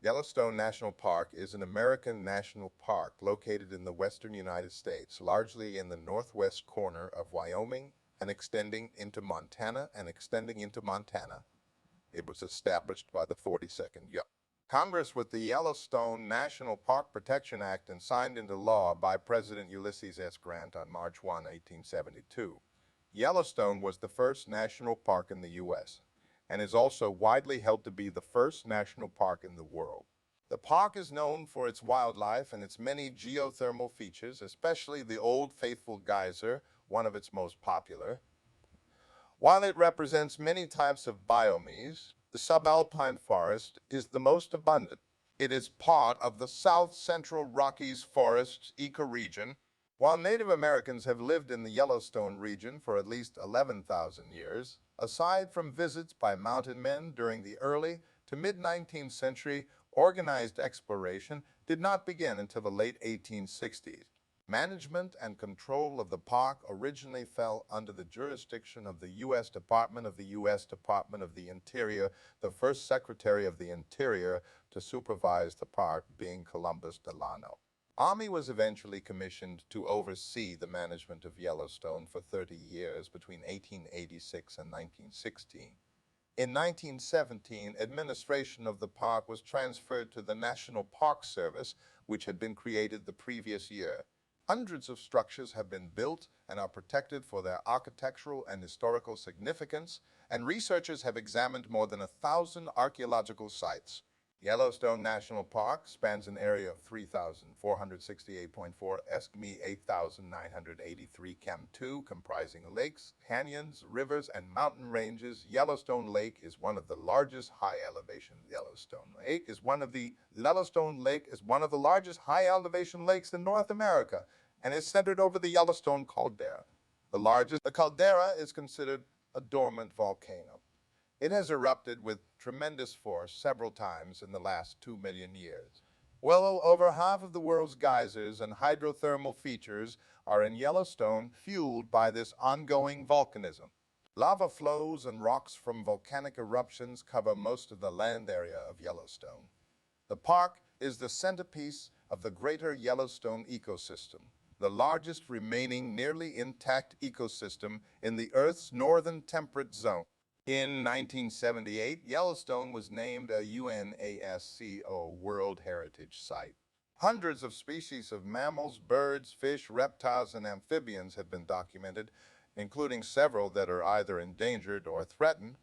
Yellowstone National Park is an American national park located in the western United States, largely in the northwest corner of Wyoming and extending into Montana. It was established by the 42nd Congress with the Yellowstone National Park Protection Act and signed into law by President Ulysses S. Grant on March 1, 1872. Yellowstone was the first national park in the U.S. and is also widely held to be the first national park in the world. The park is known for its wildlife and its many geothermal features, especially the Old Faithful Geyser, one of its most popular. While it represents many types of biomes, the subalpine forest is the most abundant. It is part of the South Central Rockies forests ecoregion. While Native Americans have lived in the Yellowstone region for at least 11,000 years, aside from visits by mountain men during the early to mid-19th century, organized exploration did not begin until the late 1860s. Management and control of the park originally fell under the jurisdiction of the U.S. Department of the Interior, the first Secretary of the Interior to supervise the park being Columbus Delano. Army was eventually commissioned to oversee the management of Yellowstone for 30 years between 1886 and 1916. In 1917, administration of the park was transferred to the National Park Service, which had been created the previous year. Hundreds of structures have been built and are protected for their architectural and historical significance, and researchers have examined more than 1,000 archaeological sites. Yellowstone National Park spans an area of 3,468.4 sq 8,983 km2, comprising lakes, canyons, rivers, and mountain ranges. Yellowstone Lake is one of the largest high-elevation lakes in North America, and is centered over the Yellowstone caldera. The caldera is considered a dormant volcano. It has erupted with tremendous force several times in the last 2 million years. Well over half of the world's geysers and hydrothermal features are in Yellowstone, fueled by this ongoing volcanism. Lava flows and rocks from volcanic eruptions cover most of the land area of Yellowstone. The park is the centerpiece of the greater Yellowstone ecosystem, the largest remaining nearly intact ecosystem in the Earth's northern temperate zone. In 1978, Yellowstone was named a UNESCO World Heritage Site. Hundreds of species of mammals, birds, fish, reptiles, and amphibians have been documented, including several that are either endangered or threatened.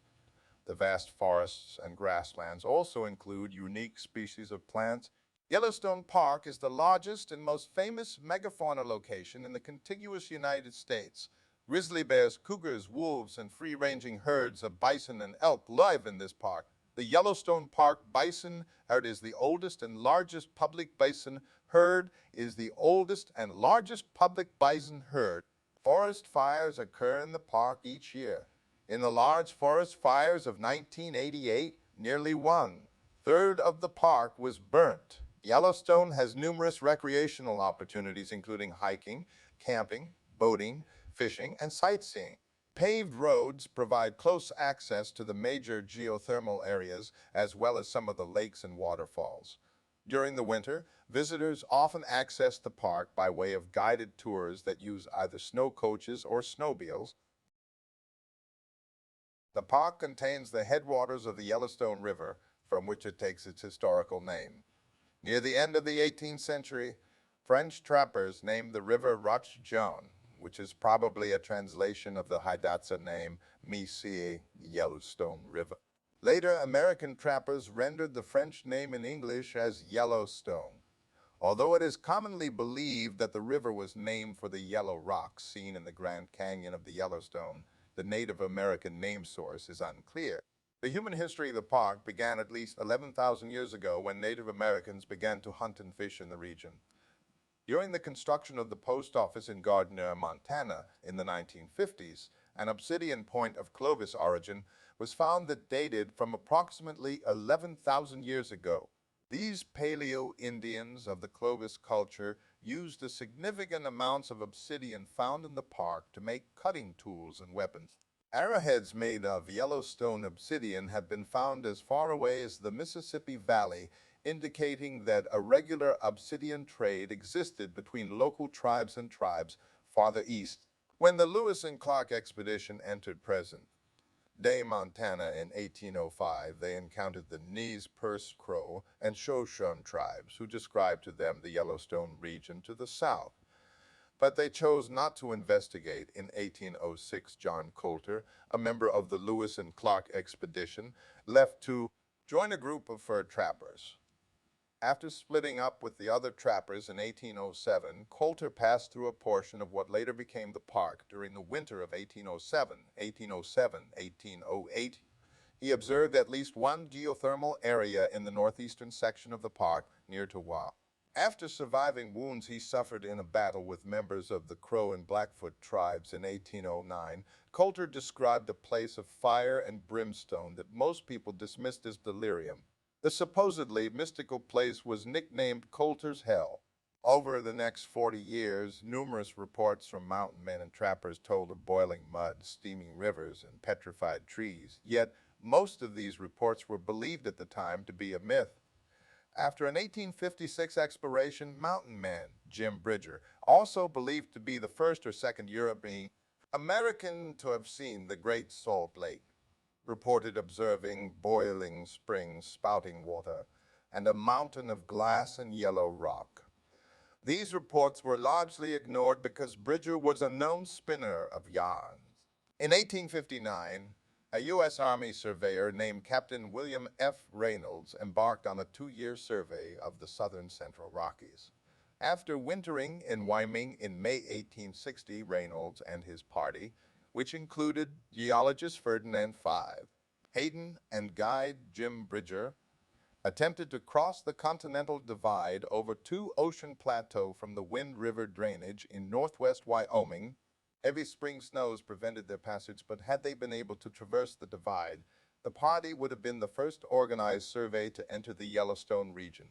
The vast forests and grasslands also include unique species of plants. Yellowstone Park is the largest and most famous megafauna location in the contiguous United States. Grizzly bears, cougars, wolves, and free-ranging herds of bison and elk live in this park. The Yellowstone Park bison herd is the oldest and largest public bison herd. Forest fires occur in the park each year. In the large forest fires of 1988, nearly one-third of the park was burnt. Yellowstone has numerous recreational opportunities, including hiking, camping, boating, fishing, and sightseeing. Paved roads provide close access to the major geothermal areas, as well as some of the lakes and waterfalls. During the winter, visitors often access the park by way of guided tours that use either snow coaches or snowmobiles. The park contains the headwaters of the Yellowstone River, from which it takes its historical name. Near the end of the 18th century, French trappers named the river Roche Jaune, which is probably a translation of the Hidatsa name Misi Yellowstone River. Later, American trappers rendered the French name in English as Yellowstone. Although it is commonly believed that the river was named for the yellow rocks seen in the Grand Canyon of the Yellowstone, the Native American name source is unclear. The human history of the park began at least 11,000 years ago when Native Americans began to hunt and fish in the region. During the construction of the post office in Gardner, Montana in the 1950s, an obsidian point of Clovis origin was found that dated from approximately 11,000 years ago. These Paleo-Indians of the Clovis culture used the significant amounts of obsidian found in the park to make cutting tools and weapons. Arrowheads made of Yellowstone obsidian have been found as far away as the Mississippi Valley indicating that a regular obsidian trade existed between local tribes and tribes farther east. When the Lewis and Clark expedition entered present-day Montana in 1805, they encountered the Nez Perce Crow and Shoshone tribes, who described to them the Yellowstone region to the south. But they chose not to investigate. In 1806, John Coulter, a member of the Lewis and Clark expedition, left to join a group of fur trappers. After splitting up with the other trappers in 1807, Coulter passed through a portion of what later became the park during the winter of 1808. He observed at least one geothermal area in the northeastern section of the park near to Wyoming. After surviving wounds he suffered in a battle with members of the Crow and Blackfoot tribes in 1809, Coulter described a place of fire and brimstone that most people dismissed as delirium. The supposedly mystical place was nicknamed Coulter's Hell. Over the next 40 years, numerous reports from mountain men and trappers told of boiling mud, steaming rivers, and petrified trees. Yet, most of these reports were believed at the time to be a myth. After an 1856 exploration, mountain man Jim Bridger, also believed to be the first or second European American to have seen the Great Salt Lake, reported observing boiling springs spouting water and a mountain of glass and yellow rock. These reports were largely ignored because Bridger was a known spinner of yarns. In 1859, a U.S. Army surveyor named Captain William F. Reynolds embarked on a 2-year survey of the southern Central Rockies. After wintering in Wyoming in May 1860, Reynolds and his party, which included geologist Ferdinand Five, Hayden, and guide Jim Bridger, attempted to cross the Continental Divide over two ocean plateaux from the Wind River drainage in northwest Wyoming. Heavy spring snows prevented their passage, but had they been able to traverse the divide, the party would have been the first organized survey to enter the Yellowstone region.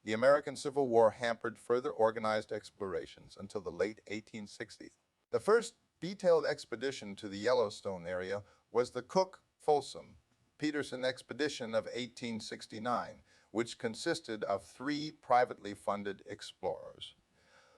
The American Civil War hampered further organized explorations until the late 1860s. The first detailed expedition to the Yellowstone area was the Cook-Folsom-Peterson expedition of 1869, which consisted of 3 privately funded explorers.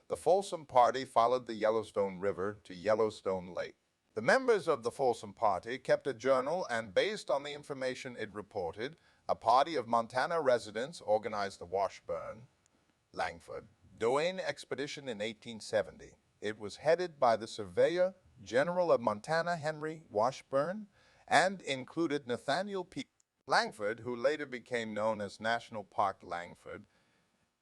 The Folsom Party followed the Yellowstone River to Yellowstone Lake. The members of the Folsom Party kept a journal, and based on the information it reported, a party of Montana residents organized the Washburn-Langford-Duane expedition in 1870. It was headed by the Surveyor General of Montana, Henry Washburn, and included Nathaniel P. Langford, who later became known as National Park Langford,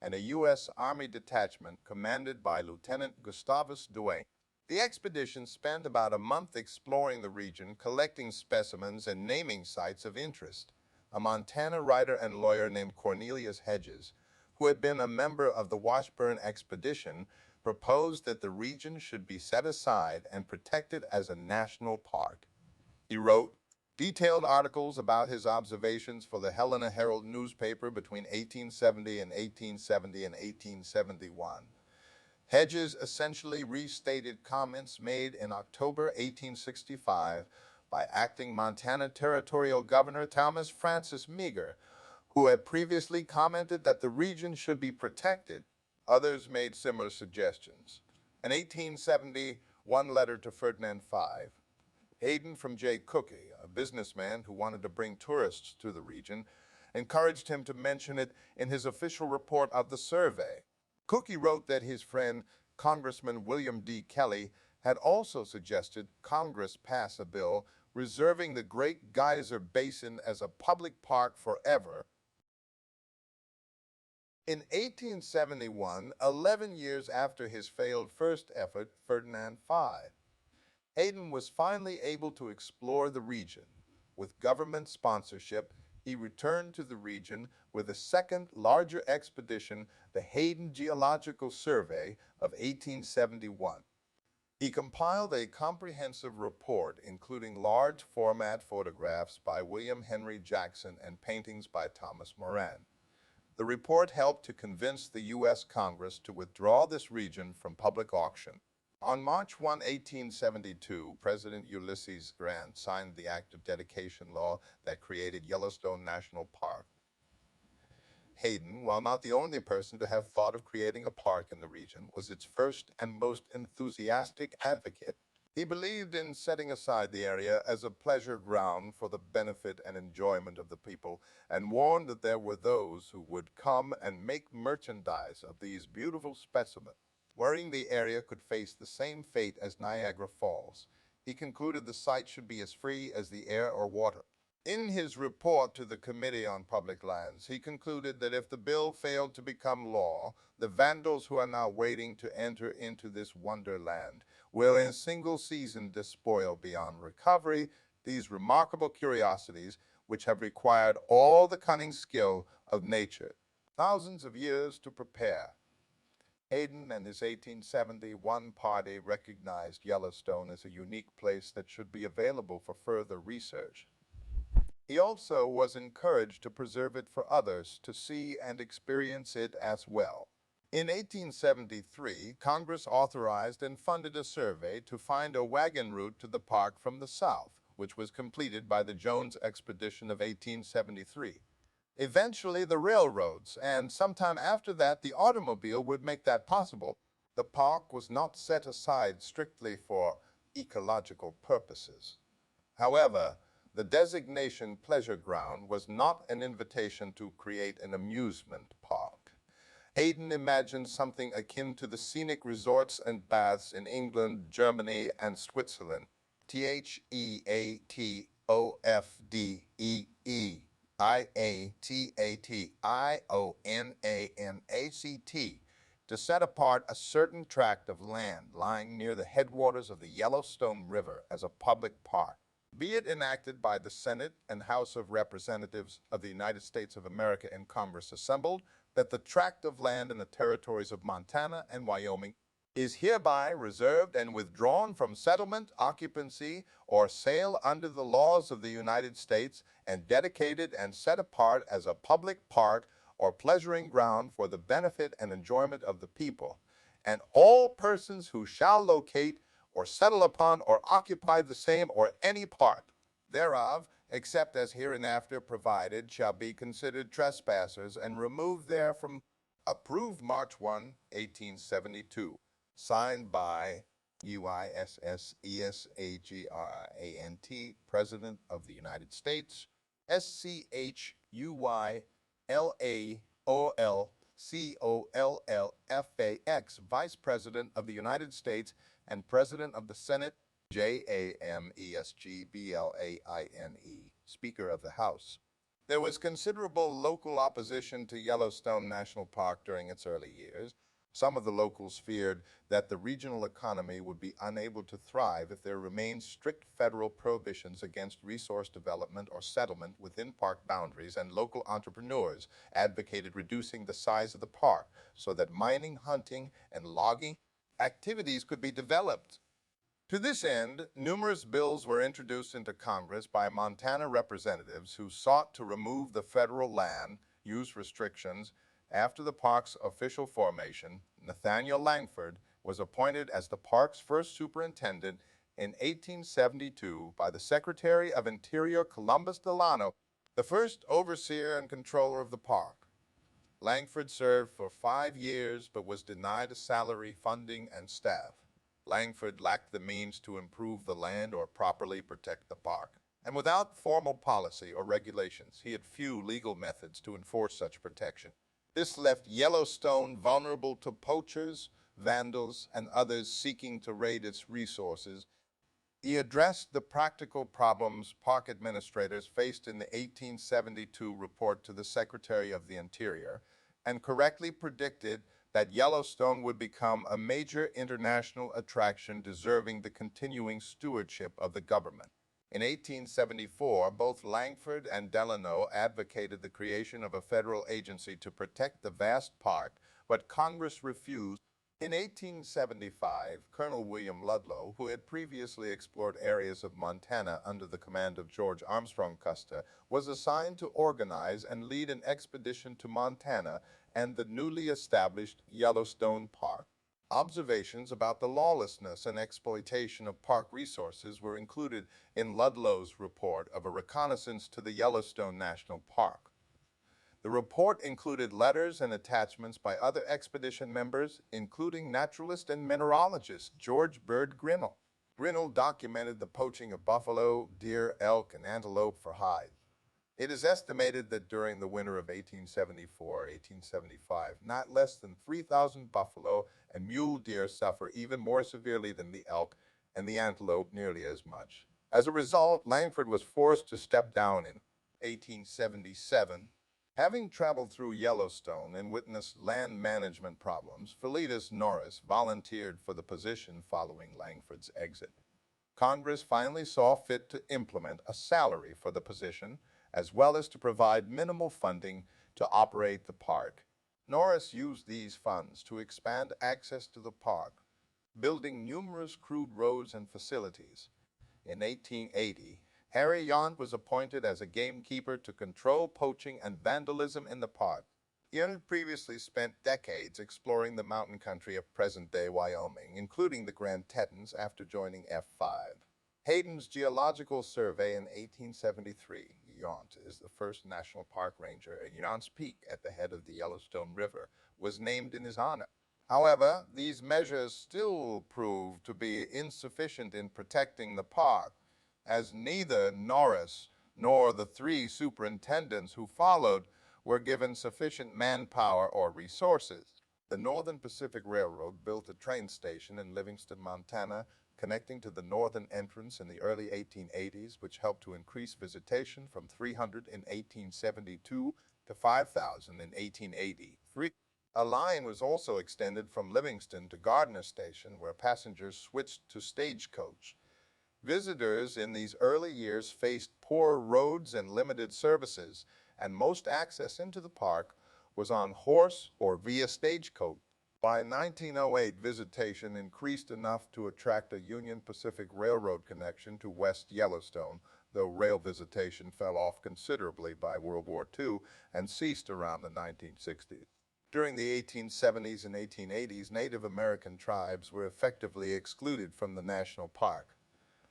and a U.S. Army detachment commanded by Lieutenant Gustavus Duane. The expedition spent about a month exploring the region, collecting specimens and naming sites of interest. A Montana writer and lawyer named Cornelius Hedges, who had been a member of the Washburn expedition, proposed that the region should be set aside and protected as a national park. He wrote detailed articles about his observations for the Helena Herald newspaper between 1870 and 1871. Hedges essentially restated comments made in October 1865 by acting Montana Territorial Governor Thomas Francis Meagher, who had previously commented that the region should be protected. Others made similar suggestions. In 1870, one letter to Ferdinand Five, Hayden from J. Cookie, a businessman who wanted to bring tourists to the region, encouraged him to mention it in his official report of the survey. Cookie wrote that his friend, Congressman William D. Kelly, had also suggested Congress pass a bill reserving the Great Geyser Basin as a public park forever. In 1871, 11 years after his failed first effort, Ferdinand Five, Hayden was finally able to explore the region. With government sponsorship, he returned to the region with a second, larger expedition, the Hayden Geological Survey of 1871. He compiled a comprehensive report, including large-format photographs by William Henry Jackson and paintings by Thomas Moran. The report helped to convince the U.S. Congress to withdraw this region from public auction. On March 1, 1872, President Ulysses Grant signed the Act of Dedication law that created Yellowstone National Park. Hayden, while not the only person to have thought of creating a park in the region, was its first and most enthusiastic advocate. He believed in setting aside the area as a pleasure ground for the benefit and enjoyment of the people, and warned that there were those who would come and make merchandise of these beautiful specimens. Worrying the area could face the same fate as Niagara Falls, he concluded the site should be as free as the air or water. In his report to the Committee on Public Lands, he concluded that if the bill failed to become law, the vandals who are now waiting to enter into this wonderland will in a single season despoil beyond recovery these remarkable curiosities which have required all the cunning skill of nature, thousands of years to prepare. Hayden and his 1871 party recognized Yellowstone as a unique place that should be available for further research. He also was encouraged to preserve it for others to see and experience it as well. In 1873, Congress authorized and funded a survey to find a wagon route to the park from the south, which was completed by the Jones expedition of 1873. Eventually, the railroads, and sometime after that, the automobile would make that possible. The park was not set aside strictly for ecological purposes. However, the designation pleasure ground was not an invitation to create an amusement park. Hayden imagined something akin to the scenic resorts and baths in England, Germany, and Switzerland. Theatofdeiationanact to set apart a certain tract of land lying near the headwaters of the Yellowstone River as a public park. Be it enacted by the Senate and House of Representatives of the United States of America in Congress assembled, that the tract of land in the territories of Montana and Wyoming is hereby reserved and withdrawn from settlement, occupancy, or sale under the laws of the United States, and dedicated and set apart as a public park or pleasuring ground for the benefit and enjoyment of the people, and all persons who shall locate or settle upon or occupy the same or any part thereof, except as hereinafter provided, shall be considered trespassers and removed therefrom. Approved March 1, 1872. Signed by UISSESAGRANT, President of the United States, SCHUYLAOLCOLLFAX, Vice President of the United States and President of the Senate, JAMESGBLAINE, Speaker of the House. There was considerable local opposition to Yellowstone National Park during its early years. Some of the locals feared that the regional economy would be unable to thrive if there remained strict federal prohibitions against resource development or settlement within park boundaries, and local entrepreneurs advocated reducing the size of the park so that mining, hunting, and logging activities could be developed. To this end, numerous bills were introduced into Congress by Montana representatives who sought to remove the federal land use restrictions. After the park's official formation, Nathaniel Langford was appointed as the park's first superintendent in 1872 by the Secretary of Interior Columbus Delano, the first overseer and controller of the park. Langford served for 5 years but was denied a salary, funding, and staff. Langford lacked the means to improve the land or properly protect the park, and without formal policy or regulations, he had few legal methods to enforce such protection. This left Yellowstone vulnerable to poachers, vandals, and others seeking to raid its resources. He addressed the practical problems park administrators faced in the 1872 report to the Secretary of the Interior, and correctly predicted that Yellowstone would become a major international attraction deserving the continuing stewardship of the government. In 1874, both Langford and Delano advocated the creation of a federal agency to protect the vast park, but Congress refused. In 1875, Colonel William Ludlow, who had previously explored areas of Montana under the command of George Armstrong Custer, was assigned to organize and lead an expedition to Montana and the newly established Yellowstone Park. Observations about the lawlessness and exploitation of park resources were included in Ludlow's report of a reconnaissance to the Yellowstone National Park. The report included letters and attachments by other expedition members, including naturalist and mineralogist George Bird Grinnell. Grinnell documented the poaching of buffalo, deer, elk, and antelope for hide. It is estimated that during the winter of 1874-1875, not less than 3,000 buffalo and mule deer suffer even more severely than the elk, and the antelope nearly as much. As a result, Langford was forced to step down in 1877. Having traveled through Yellowstone and witnessed land management problems, Philetus Norris volunteered for the position following Langford's exit. Congress finally saw fit to implement a salary for the position, as well as to provide minimal funding to operate the park. Norris used these funds to expand access to the park, building numerous crude roads and facilities. In 1880, Harry Yount was appointed as a gamekeeper to control poaching and vandalism in the park. Yount had previously spent decades exploring the mountain country of present-day Wyoming, including the Grand Tetons after joining F5. Hayden's Geological Survey in 1873. Yount is the first national park ranger, and Yount's Peak at the head of the Yellowstone River was named in his honor. However, these measures still proved to be insufficient in protecting the park, as neither Norris nor the three superintendents who followed were given sufficient manpower or resources. The Northern Pacific Railroad built a train station in Livingston, Montana, connecting to the northern entrance in the early 1880s, which helped to increase visitation from 300 in 1872 to 5,000 in 1883. A line was also extended from Livingston to Gardner Station, where passengers switched to stagecoach. Visitors in these early years faced poor roads and limited services, and most access into the park was on horse or via stagecoach. By 1908, visitation increased enough to attract a Union Pacific Railroad connection to West Yellowstone, though rail visitation fell off considerably by World War II and ceased around the 1960s. During the 1870s and 1880s, Native American tribes were effectively excluded from the national park.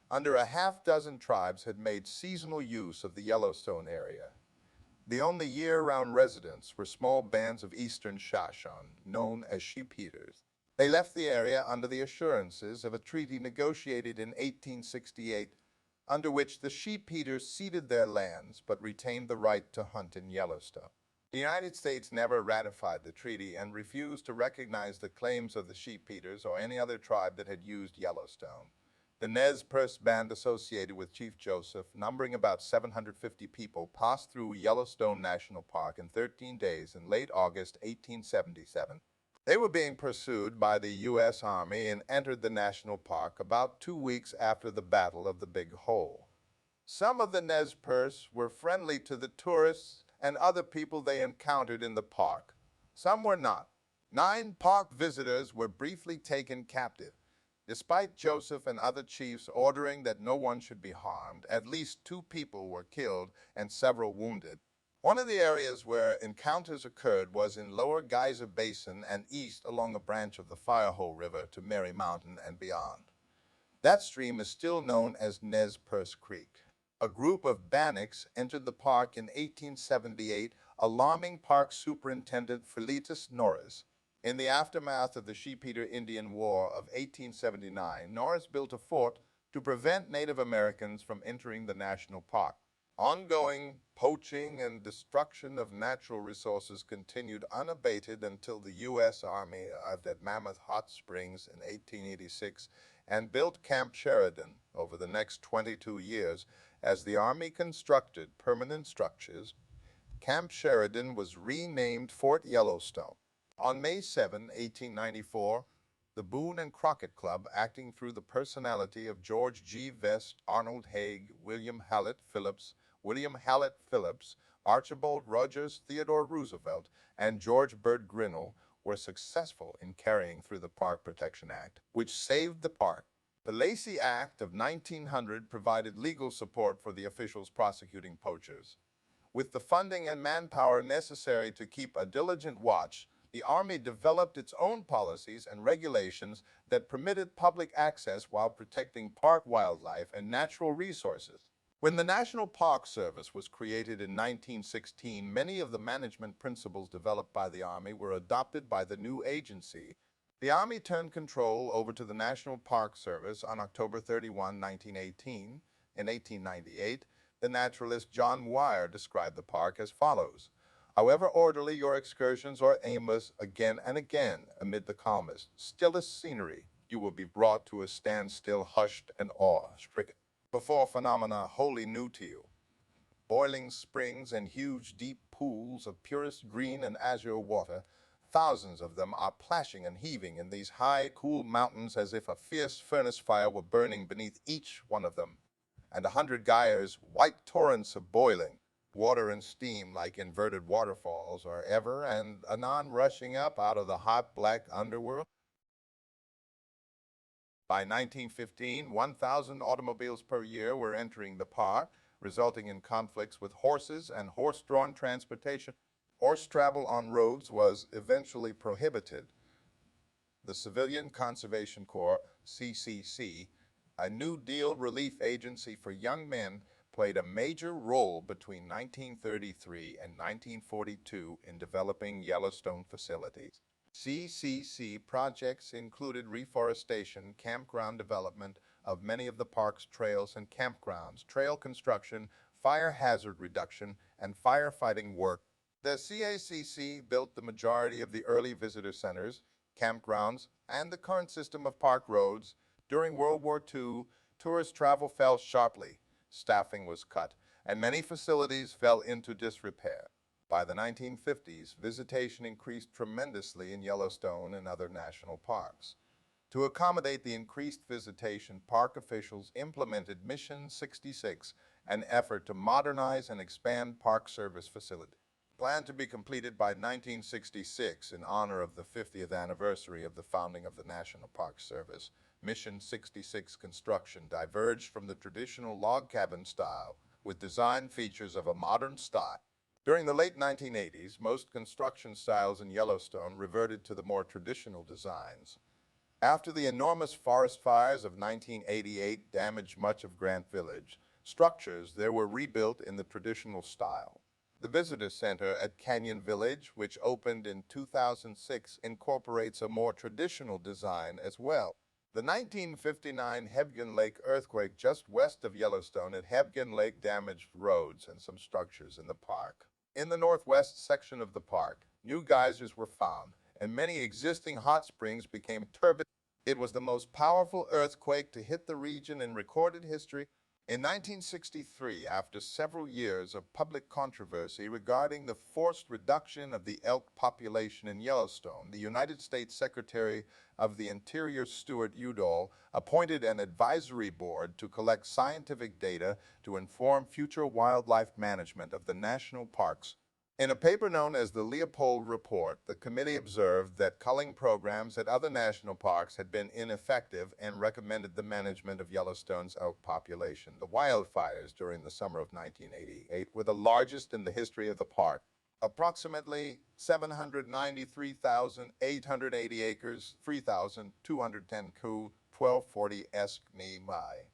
Under a half-dozen tribes had made seasonal use of the Yellowstone area. The only year-round residents were small bands of eastern Shoshone, known as sheep-eaters. They left the area under the assurances of a treaty negotiated in 1868, under which the sheep-eaters ceded their lands but retained the right to hunt in Yellowstone. The United States never ratified the treaty and refused to recognize the claims of the sheep-eaters or any other tribe that had used Yellowstone. The Nez Perce band associated with Chief Joseph, numbering about 750 people, passed through Yellowstone National Park in 13 days in late August 1877. They were being pursued by the U.S. Army and entered the national park about 2 weeks after the Battle of the Big Hole. Some of the Nez Perce were friendly to the tourists and other people they encountered in the park. Some were not. 9 park visitors were briefly taken captive. Despite Joseph and other chiefs ordering that no one should be harmed, at least 2 people were killed and several wounded. One of the areas where encounters occurred was in Lower Geyser Basin and east along a branch of the Firehole River to Mary Mountain and beyond. That stream is still known as Nez Perce Creek. A group of Bannocks entered the park in 1878, alarming Park Superintendent Philetus Norris. In the aftermath of the Sheep-Eater Indian War of 1879, Norris built a fort to prevent Native Americans from entering the national park. Ongoing poaching and destruction of natural resources continued unabated until the U.S. Army arrived at Mammoth Hot Springs in 1886 and built Camp Sheridan. Over the next 22 years, as the Army constructed permanent structures, Camp Sheridan was renamed Fort Yellowstone. On May 7, 1894, the Boone and Crockett Club, acting through the personality of George G. Vest, Arnold Haig, William Hallett Phillips, Archibald Rogers, Theodore Roosevelt, and George Bird Grinnell, were successful in carrying through the Park Protection Act, which saved the park. The Lacey Act of 1900 provided legal support for the officials prosecuting poachers. With the funding and manpower necessary to keep a diligent watch, the Army developed its own policies and regulations that permitted public access while protecting park wildlife and natural resources. When the National Park Service was created in 1916, many of the management principles developed by the Army were adopted by the new agency. The Army turned control over to the National Park Service on October 31, 1918. In 1898, the naturalist John Muir described the park as follows: "However orderly your excursions or aimless, again and again, amid the calmest, stillest scenery, you will be brought to a standstill, hushed and awe-stricken before phenomena wholly new to you. Boiling springs and huge deep pools of purest green and azure water, thousands of them are plashing and heaving in these high, cool mountains as if a fierce furnace fire were burning beneath each one of them, and 100 gyres, white torrents of boiling water and steam like inverted waterfalls, are ever and anon rushing up out of the hot black underworld." By 1915, 1,000 automobiles per year were entering the park, resulting in conflicts with horses and horse-drawn transportation. Horse travel on roads was eventually prohibited. The Civilian Conservation Corps, CCC, a New Deal relief agency for young men, played a major role between 1933 and 1942 in developing Yellowstone facilities. CCC projects included reforestation, campground development of many of the park's trails and campgrounds, trail construction, fire hazard reduction, and firefighting work. The CACC built the majority of the early visitor centers, campgrounds, and the current system of park roads. During World War II, tourist travel fell sharply, staffing was cut, and many facilities fell into disrepair. By the 1950s, visitation increased tremendously in Yellowstone and other national parks. To accommodate the increased visitation, park officials implemented Mission 66, an effort to modernize and expand Park Service facilities. Planned to be completed by 1966 in honor of the 50th anniversary of the founding of the National Park Service, Mission 66 construction diverged from the traditional log cabin style with design features of a modern style. During the late 1980s, most construction styles in Yellowstone reverted to the more traditional designs. After the enormous forest fires of 1988 damaged much of Grant Village, structures there were rebuilt in the traditional style. The Visitor Center at Canyon Village, which opened in 2006, incorporates a more traditional design as well. The 1959 Hebgen Lake earthquake just west of Yellowstone at Hebgen Lake damaged roads and some structures in the park. In the northwest section of the park, new geysers were found, and many existing hot springs became turbid. It was the most powerful earthquake to hit the region in recorded history. In 1963, after several years of public controversy regarding the forced reduction of the elk population in Yellowstone, the United States Secretary of the Interior Stuart Udall appointed an advisory board to collect scientific data to inform future wildlife management of the national parks. In a paper known as the Leopold Report, the committee observed that culling programs at other national parks had been ineffective and recommended the management of Yellowstone's elk population. The wildfires during the summer of 1988 were the largest in the history of the park. Approximately 793,880 acres, 3,210 cu, 1240 mi,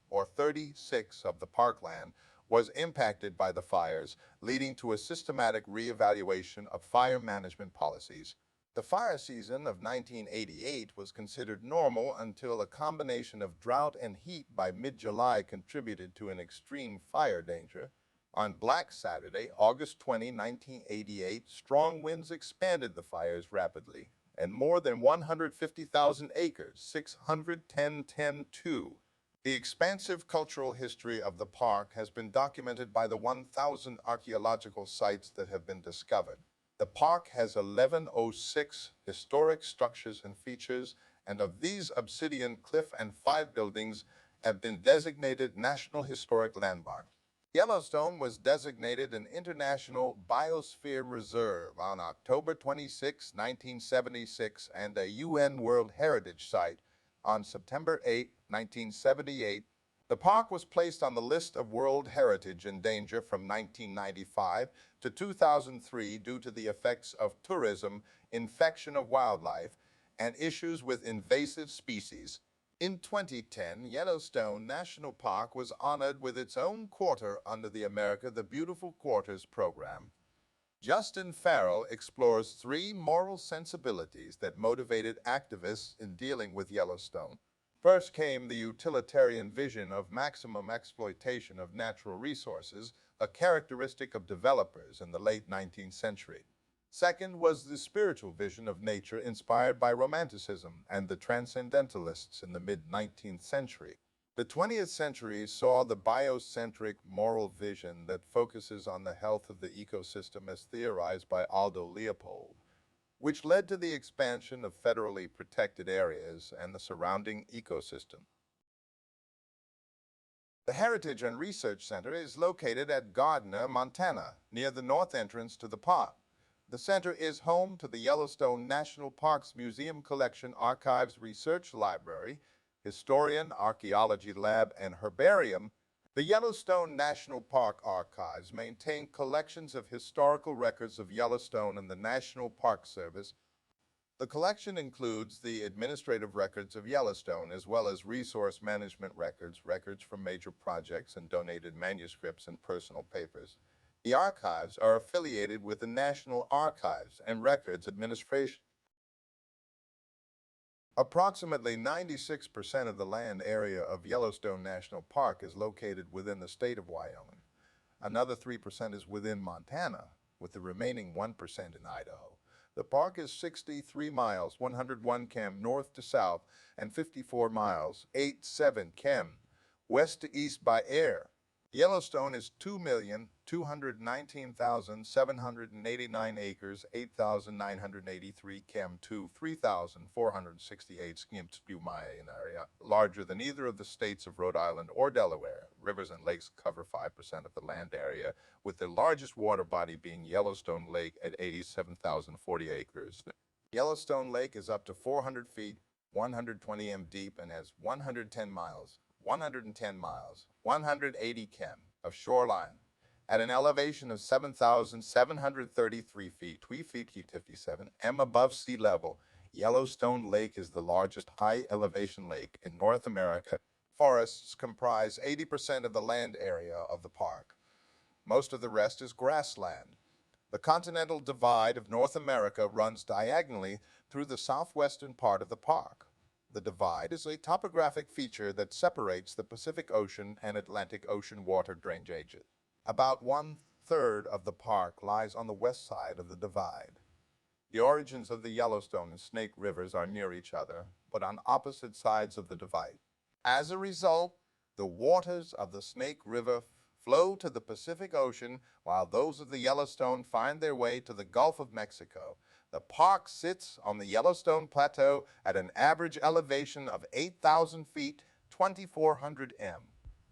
or 36 of the parkland, was impacted by the fires, leading to a systematic reevaluation of fire management policies. The fire season of 1988 was considered normal until a combination of drought and heat by mid-July contributed to an extreme fire danger. On Black Saturday, August 20, 1988, strong winds expanded the fires rapidly, and more than 150,000 acres, 610,2. The expansive cultural history of the park has been documented by the 1,000 archaeological sites that have been discovered. The park has 1106 historic structures and features, and of these, Obsidian Cliff and 5 buildings have been designated National Historic Landmarks. Yellowstone was designated an International Biosphere Reserve on October 26, 1976, and a UN World Heritage Site on September 8, 1978. The park was placed on the list of World Heritage in danger from 1995 to 2003 due to the effects of tourism, infection of wildlife, and issues with invasive species. In 2010, Yellowstone National Park was honored with its own quarter under the America the Beautiful Quarters program. Justin Farrell explores three moral sensibilities that motivated activists in dealing with Yellowstone. First came the utilitarian vision of maximum exploitation of natural resources, a characteristic of developers in the late 19th century. Second was the spiritual vision of nature inspired by Romanticism and the Transcendentalists in the mid-19th century. The 20th century saw the biocentric moral vision that focuses on the health of the ecosystem as theorized by Aldo Leopold, which led to the expansion of federally protected areas and the surrounding ecosystem. The Heritage and Research Center is located at Gardner, Montana, near the north entrance to the park. The center is home to the Yellowstone National Park's Museum Collection Archives Research Library, Historian Archaeology Lab, and Herbarium. The Yellowstone National Park Archives maintain collections of historical records of Yellowstone and the National Park Service. The collection includes the administrative records of Yellowstone, as well as resource management records, records from major projects, and donated manuscripts and personal papers. The archives are affiliated with the National Archives and Records Administration. Approximately 96% of the land area of Yellowstone National Park is located within the state of Wyoming. Another 3% is within Montana, with the remaining 1% in Idaho. The park is 63 miles, 101 km north to south, and 54 miles, 87 km west to east by air. Yellowstone is 2,219,789 acres, 8,983 km to 3,468 km² in area, larger than either of the states of Rhode Island or Delaware. Rivers and lakes cover 5% of the land area, with the largest water body being Yellowstone Lake at 87,040 acres. Yellowstone Lake is up to 400 feet, 120 m deep, and has 110 miles, 180 km of shoreline. At an elevation of 7,733 feet, 57 m above sea level, Yellowstone Lake is the largest high-elevation lake in North America. Forests comprise 80% of the land area of the park. Most of the rest is grassland. The continental divide of North America runs diagonally through the southwestern part of the park. The divide is a topographic feature that separates the Pacific Ocean and Atlantic Ocean water drainages. About one-third of the park lies on the west side of the divide. The origins of the Yellowstone and Snake Rivers are near each other, but on opposite sides of the divide. As a result, the waters of the Snake River flow to the Pacific Ocean, while those of the Yellowstone find their way to the Gulf of Mexico. The park sits on the Yellowstone Plateau at an average elevation of 8,000 feet, 2,400 m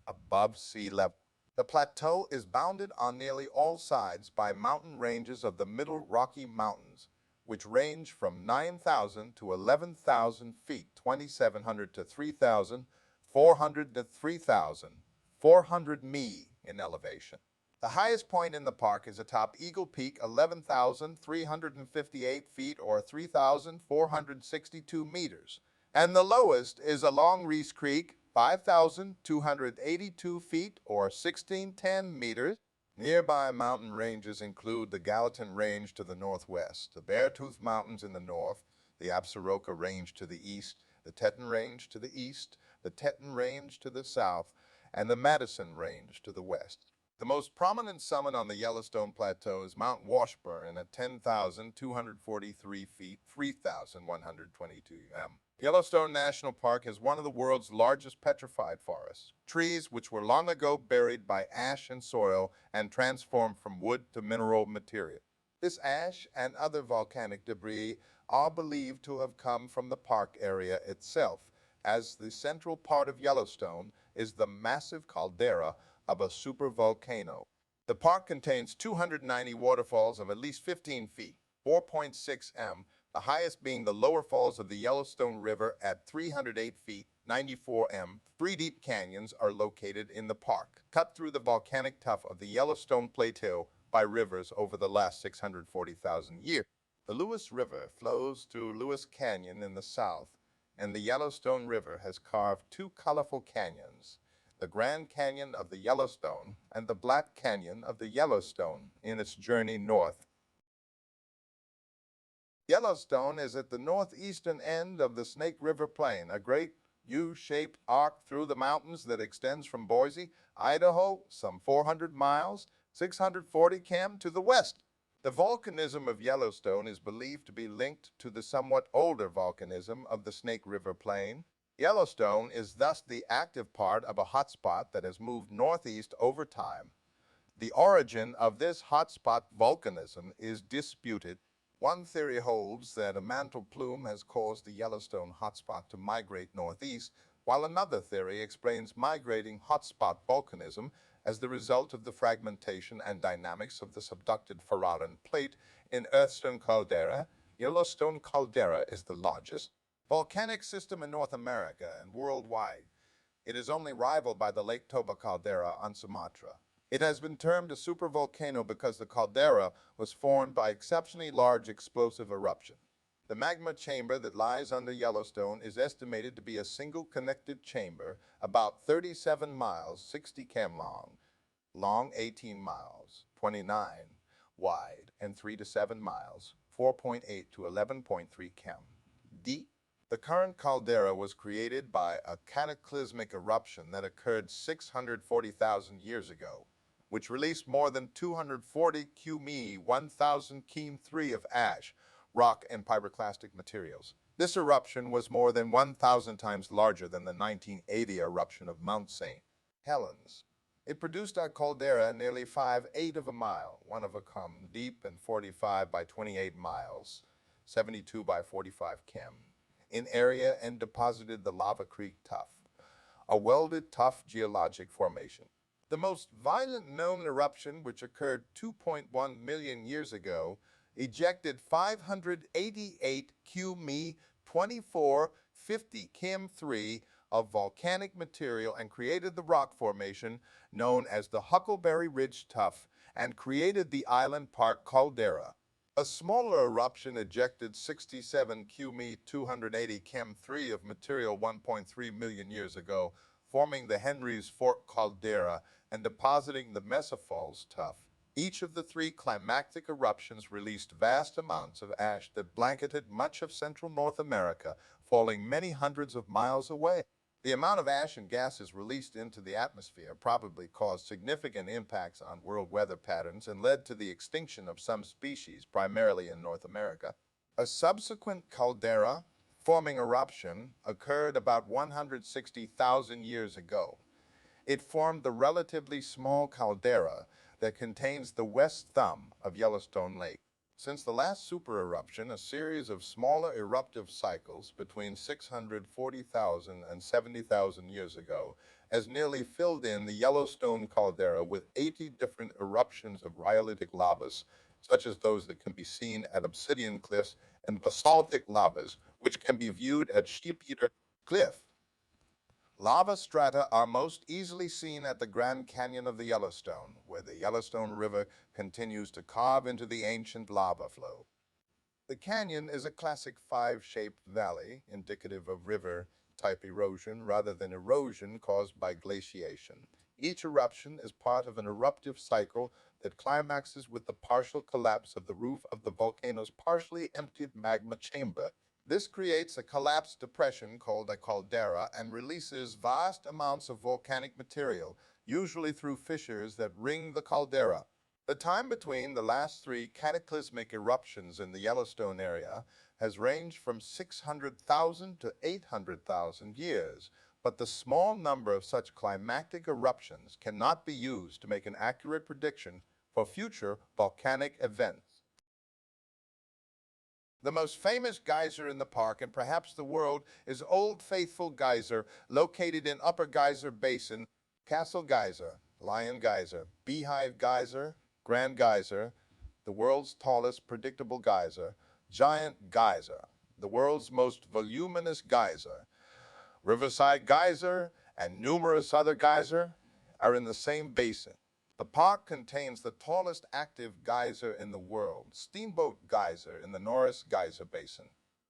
above sea level. The plateau is bounded on nearly all sides by mountain ranges of the Middle Rocky Mountains, which range from 9,000 to 11,000 feet, 2,700 to 3,400 to 3,400 mi in elevation. The highest point in the park is atop Eagle Peak, 11,358 feet or 3,462 meters, and the lowest is along Reese Creek, 5,282 feet or 1,610 meters. Nearby mountain ranges include the Gallatin Range to the northwest, the Beartooth Mountains in the north, the Absaroka Range to the east, the Teton Range to the east, the Teton Range to the south, and the Madison Range to the west. The most prominent summit on the Yellowstone Plateau is Mount Washburn at 10,243 feet, 3,122 m. Yellowstone National Park is one of the world's largest petrified forests. Trees which were long ago buried by ash and soil and transformed from wood to mineral material. This ash and other volcanic debris are believed to have come from the park area itself, as the central part of Yellowstone is the massive caldera of a supervolcano. The park contains 290 waterfalls of at least 15 feet, 4.6 m, the highest being the lower falls of the Yellowstone River at 308 feet, 94 m. Three deep canyons are located in the park, cut through the volcanic tuff of the Yellowstone Plateau by rivers over the last 640,000 years. The Lewis River flows through Lewis Canyon in the south and the Yellowstone River has carved two colorful canyons, the Grand Canyon of the Yellowstone and the Black Canyon of the Yellowstone in its journey north. Yellowstone is at the northeastern end of the Snake River Plain, a great U-shaped arc through the mountains that extends from Boise, Idaho, some 400 miles, 640 km to the west. The volcanism of Yellowstone is believed to be linked to the somewhat older volcanism of the Snake River Plain. Yellowstone is thus the active part of a hotspot that has moved northeast over time. The origin of this hotspot volcanism is disputed. One theory holds that a mantle plume has caused the Yellowstone hotspot to migrate northeast, while another theory explains migrating hotspot volcanism as the result of the fragmentation and dynamics of the subducted Farallan plate in Earthstone caldera. Yellowstone caldera is the largest volcanic system in North America and worldwide. It is only rivaled by the Lake Toba caldera on Sumatra. It has been termed a supervolcano because the caldera was formed by exceptionally large explosive eruption. The magma chamber that lies under Yellowstone is estimated to be a single connected chamber, about 37 miles, 60 km long, 18 miles, 29 wide, and 3 to 7 miles, 4.8 to 11.3 km deep. The current caldera was created by a cataclysmic eruption that occurred 640,000 years ago, which released more than 240 qm, 1,000 km3 of ash, rock, and pyroclastic materials. This eruption was more than 1,000 times larger than the 1980 eruption of Mount St. Helens. It produced a caldera nearly 5/8 of a mile, 1 of a km deep and 45 by 28 miles, 72 by 45 km in area, and deposited the Lava Creek Tuff, a welded tuff geologic formation. The most violent known eruption, which occurred 2.1 million years ago, ejected 588 qm, 2450 km3 of volcanic material and created the rock formation known as the Huckleberry Ridge Tuff and created the island park caldera. A smaller eruption ejected 67 qm, 280 km3 of material 1.3 million years ago, forming the Henry's Fork caldera and depositing the Mesa Falls Tuff. Each of the three climactic eruptions released vast amounts of ash that blanketed much of central North America, falling many hundreds of miles away. The amount of ash and gases released into the atmosphere probably caused significant impacts on world weather patterns and led to the extinction of some species, primarily in North America. A subsequent caldera forming eruption occurred about 160,000 years ago. It formed the relatively small caldera that contains the west thumb of Yellowstone Lake. Since the last supereruption, a series of smaller eruptive cycles between 640,000 and 70,000 years ago has nearly filled in the Yellowstone caldera with 80 different eruptions of rhyolitic lavas, such as those that can be seen at Obsidian Cliffs and basaltic lavas, which can be viewed at Sheep-Eater Cliff. Lava strata are most easily seen at the Grand Canyon of the Yellowstone, where the Yellowstone River continues to carve into the ancient lava flow. The canyon is a classic 5-shaped valley, indicative of river-type erosion rather than erosion caused by glaciation. Each eruption is part of an eruptive cycle that climaxes with the partial collapse of the roof of the volcano's partially emptied magma chamber. This creates a collapsed depression called a caldera and releases vast amounts of volcanic material, usually through fissures that ring the caldera. The time between the last three cataclysmic eruptions in the Yellowstone area has ranged from 600,000 to 800,000 years, but the small number of such climactic eruptions cannot be used to make an accurate prediction for future volcanic events. The most famous geyser in the park, and perhaps the world, is Old Faithful Geyser, located in Upper Geyser Basin. Castle Geyser, Lion Geyser, Beehive Geyser, Grand Geyser, the world's tallest predictable geyser, Giant Geyser, the world's most voluminous geyser, Riverside Geyser, and numerous other geysers are in the same basin. The park contains the tallest active geyser in the world, Steamboat Geyser in the Norris Geyser Basin.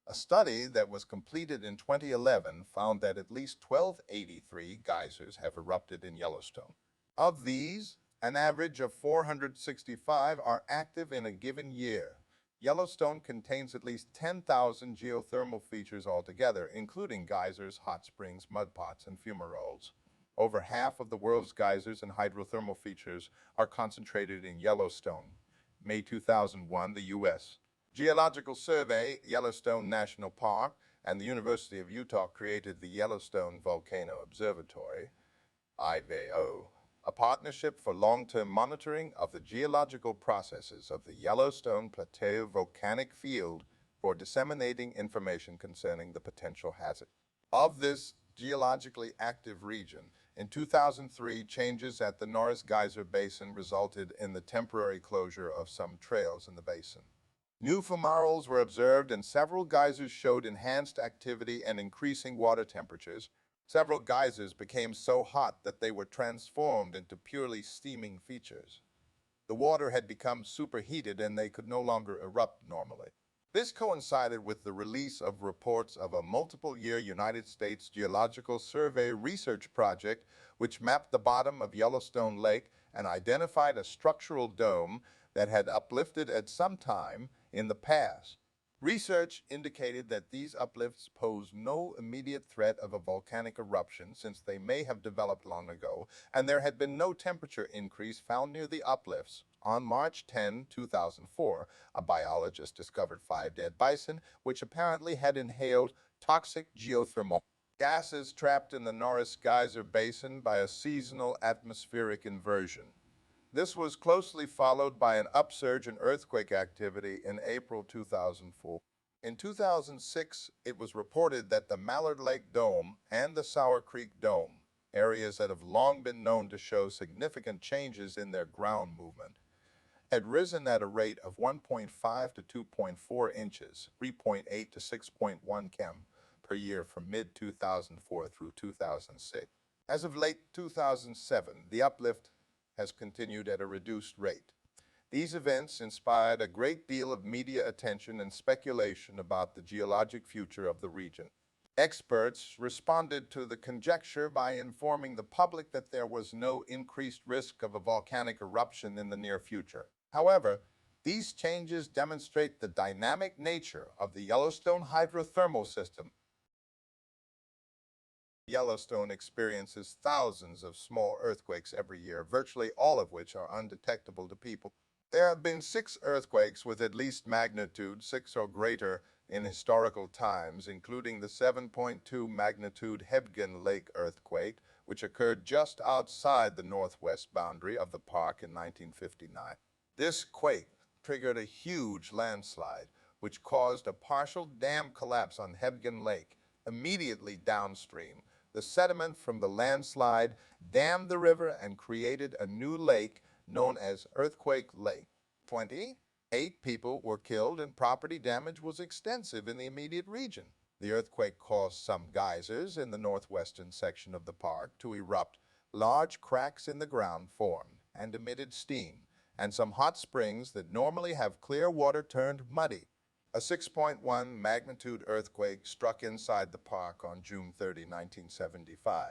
A study that was completed in 2011 found that at least 1,283 geysers have erupted in Yellowstone. Of these, an average of 465 are active in a given year. Yellowstone contains at least 10,000 geothermal features altogether, including geysers, hot springs, mud pots, and fumaroles. Over half of the world's geysers and hydrothermal features are concentrated in Yellowstone. May 2001, the U.S. Geological Survey, Yellowstone National Park, and the University of Utah created the Yellowstone Volcano Observatory, IVO, a partnership for long-term monitoring of the geological processes of the Yellowstone Plateau volcanic field for disseminating information concerning the potential hazard of this geologically active region. In 2003, changes at the Norris Geyser Basin resulted in the temporary closure of some trails in the basin. New fumaroles were observed and several geysers showed enhanced activity and increasing water temperatures. Several geysers became so hot that they were transformed into purely steaming features. The water had become superheated and they could no longer erupt normally. This coincided with the release of reports of a multiple-year United States Geological Survey research project which mapped the bottom of Yellowstone Lake and identified a structural dome that had uplifted at some time in the past. Research indicated that these uplifts pose no immediate threat of a volcanic eruption since they may have developed long ago, and there had been no temperature increase found near the uplifts. On March 10, 2004, a biologist discovered 5 dead bison, which apparently had inhaled toxic geothermal gases trapped in the Norris Geyser Basin by a seasonal atmospheric inversion. This was closely followed by an upsurge in earthquake activity in April 2004. In 2006, it was reported that the Mallard Lake Dome and the Sour Creek Dome, areas that have long been known to show significant changes in their ground movement, had risen at a rate of 1.5 to 2.4 inches, 3.8 to 6.1 km per year from mid-2004 through 2006. As of late 2007, the uplift has continued at a reduced rate. These events inspired a great deal of media attention and speculation about the geologic future of the region. Experts responded to the conjecture by informing the public that there was no increased risk of a volcanic eruption in the near future. However, these changes demonstrate the dynamic nature of the Yellowstone hydrothermal system. Yellowstone experiences thousands of small earthquakes every year, virtually all of which are undetectable to people. There have been 6 earthquakes with at least magnitude 6 or greater in historical times, including the 7.2 magnitude Hebgen Lake earthquake, which occurred just outside the northwest boundary of the park in 1959. This quake triggered a huge landslide, which caused a partial dam collapse on Hebgen Lake. Immediately downstream, the sediment from the landslide dammed the river and created a new lake known as Earthquake Lake. 28 people were killed and property damage was extensive in the immediate region. The earthquake caused some geysers in the northwestern section of the park to erupt. Large cracks in the ground formed and emitted steam, and some hot springs that normally have clear water turned muddy. A 6.1 magnitude earthquake struck inside the park on June 30, 1975,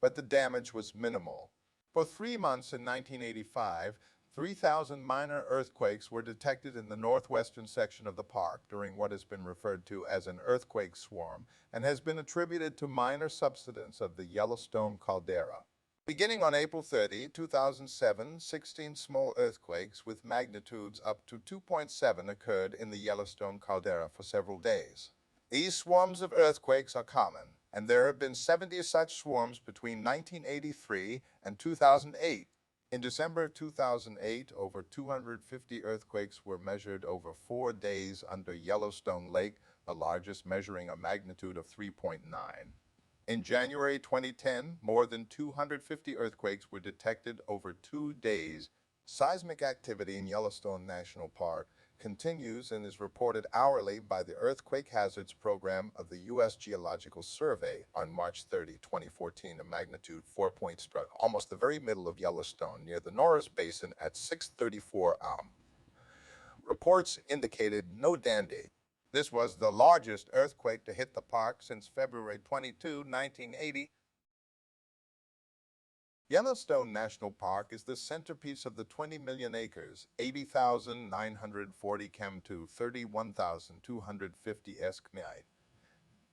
but the damage was minimal. For 3 months in 1985, 3,000 minor earthquakes were detected in the northwestern section of the park during what has been referred to as an earthquake swarm and has been attributed to minor subsidence of the Yellowstone caldera. Beginning on April 30, 2007, 16 small earthquakes with magnitudes up to 2.7 occurred in the Yellowstone caldera for several days. These swarms of earthquakes are common, and there have been 70 such swarms between 1983 and 2008. In December 2008, over 250 earthquakes were measured over 4 days under Yellowstone Lake, the largest measuring a magnitude of 3.9. In January 2010, more than 250 earthquakes were detected over 2 days. Seismic activity in Yellowstone National Park continues and is reported hourly by the Earthquake Hazards Program of the U.S. Geological Survey. On March 30, 2014, a magnitude 4 struck almost the very middle of Yellowstone near the Norris Basin at 6:34 am. Reports indicated no damage. This was the largest earthquake to hit the park since February 22, 1980. Yellowstone National Park is the centerpiece of the 20 million acres, 80,940 km to 31,250 sq mi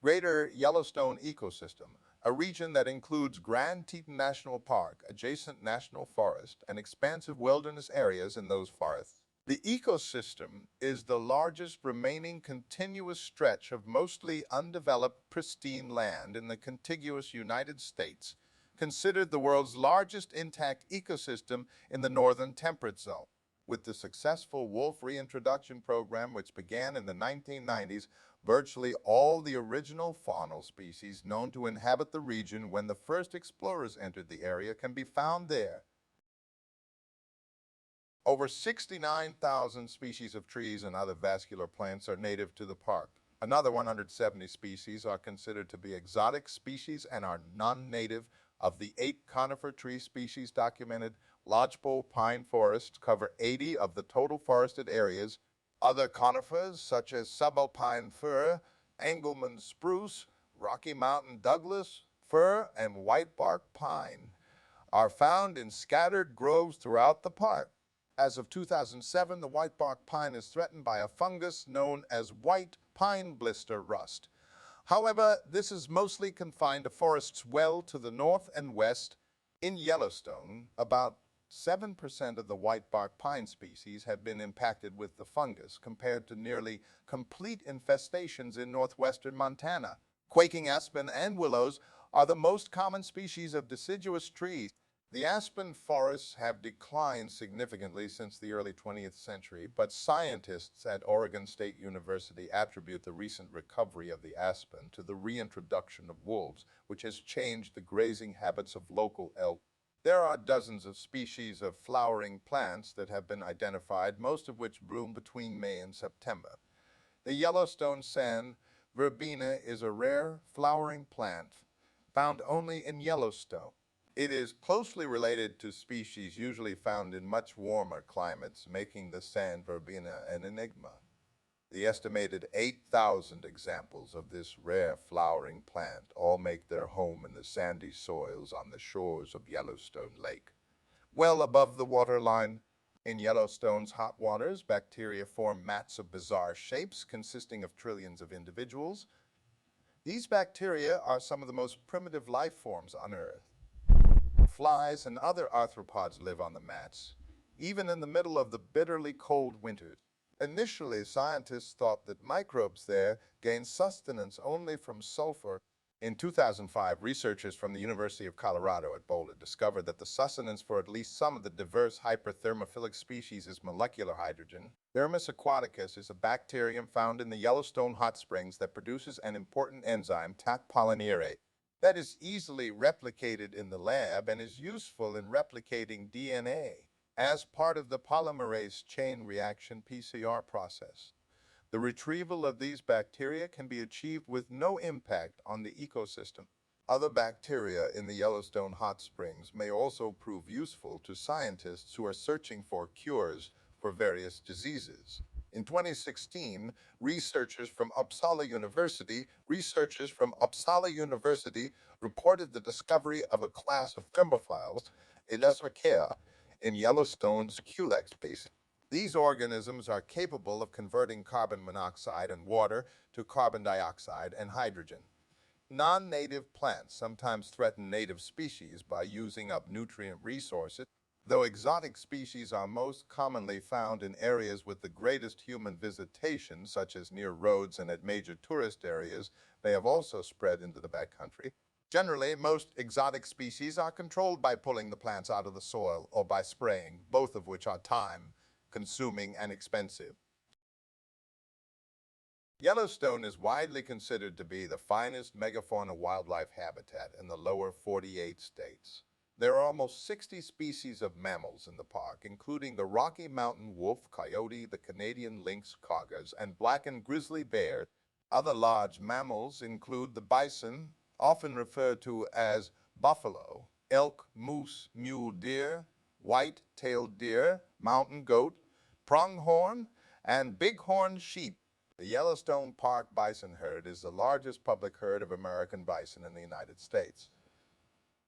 Greater Yellowstone ecosystem, a region that includes Grand Teton National Park, adjacent national forest, and expansive wilderness areas in those forests. The ecosystem is the largest remaining continuous stretch of mostly undeveloped, pristine land in the contiguous United States, considered the world's largest intact ecosystem in the northern temperate zone. With the successful wolf reintroduction program, which began in the 1990s, virtually all the original faunal species known to inhabit the region when the first explorers entered the area can be found there. Over 69,000 species of trees and other vascular plants are native to the park. Another 170 species are considered to be exotic species and are non-native. Of the 8 conifer tree species documented, lodgepole pine forests cover 80 of the total forested areas. Other conifers, such as subalpine fir, Engelmann spruce, Rocky Mountain Douglas fir, and whitebark pine, are found in scattered groves throughout the park. As of 2007, the whitebark pine is threatened by a fungus known as white pine blister rust. However, this is mostly confined to forests well to the north and west. In Yellowstone, about 7% of the whitebark pine species have been impacted with the fungus, compared to nearly complete infestations in northwestern Montana. Quaking aspen and willows are the most common species of deciduous trees. The aspen forests have declined significantly since the early 20th century, but scientists at Oregon State University attribute the recent recovery of the aspen to the reintroduction of wolves, which has changed the grazing habits of local elk. There are dozens of species of flowering plants that have been identified, most of which bloom between May and September. The Yellowstone sand verbena is a rare flowering plant found only in Yellowstone. It is closely related to species usually found in much warmer climates, making the sand verbena an enigma. The estimated 8,000 examples of this rare flowering plant all make their home in the sandy soils on the shores of Yellowstone Lake. Well above the waterline, in Yellowstone's hot waters, bacteria form mats of bizarre shapes consisting of trillions of individuals. These bacteria are some of the most primitive life forms on Earth. Flies and other arthropods live on the mats, even in the middle of the bitterly cold winters. Initially, scientists thought that microbes there gained sustenance only from sulfur. In 2005, researchers from the University of Colorado at Boulder discovered that the sustenance for at least some of the diverse hyperthermophilic species is molecular hydrogen. Thermus aquaticus is a bacterium found in the Yellowstone hot springs that produces an important enzyme, Taq polymerase, that is easily replicated in the lab and is useful in replicating DNA as part of the polymerase chain reaction PCR process. The retrieval of these bacteria can be achieved with no impact on the ecosystem. Other bacteria in the Yellowstone hot springs may also prove useful to scientists who are searching for cures for various diseases. In 2016, researchers from Uppsala University reported the discovery of a class of thermophiles, Elasarchaea, in Yellowstone's Culex Basin. These organisms are capable of converting carbon monoxide and water to carbon dioxide and hydrogen. Non-native plants sometimes threaten native species by using up nutrient resources. Though exotic species are most commonly found in areas with the greatest human visitation, such as near roads and at major tourist areas, they have also spread into the backcountry. Generally, most exotic species are controlled by pulling the plants out of the soil or by spraying, both of which are time-consuming and expensive. Yellowstone is widely considered to be the finest megafauna wildlife habitat in the lower 48 states. There are almost 60 species of mammals in the park, including the Rocky Mountain wolf, coyote, the Canadian lynx, cougars, and black and grizzly bear. Other large mammals include the bison, often referred to as buffalo, elk, moose, mule deer, white-tailed deer, mountain goat, pronghorn, and bighorn sheep. The Yellowstone Park bison herd is the largest public herd of American bison in the United States.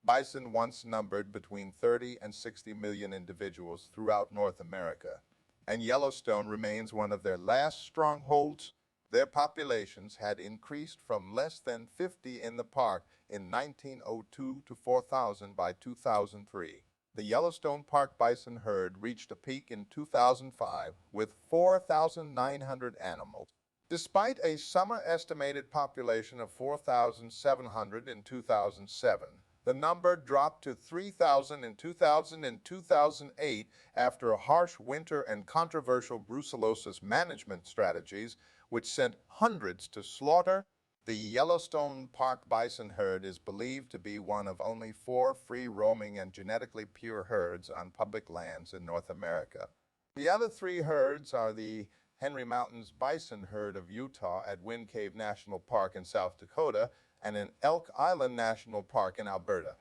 Bison once numbered between 30 and 60 million individuals throughout North America, and Yellowstone remains one of their last strongholds. Their populations had increased from less than 50 in the park in 1902 to 4,000 by 2003. The Yellowstone Park bison herd reached a peak in 2005 with 4,900 animals. Despite a summer estimated population of 4,700 in 2007, the number dropped to 3,000 in 2000 and 2008 after a harsh winter and controversial brucellosis management strategies, which sent hundreds to slaughter. The Yellowstone Park bison herd is believed to be one of only 4 free-roaming and genetically pure herds on public lands in North America. The other 3 herds are the Henry Mountains bison herd of Utah at Wind Cave National Park in South Dakota and in Elk Island National Park in Alberta.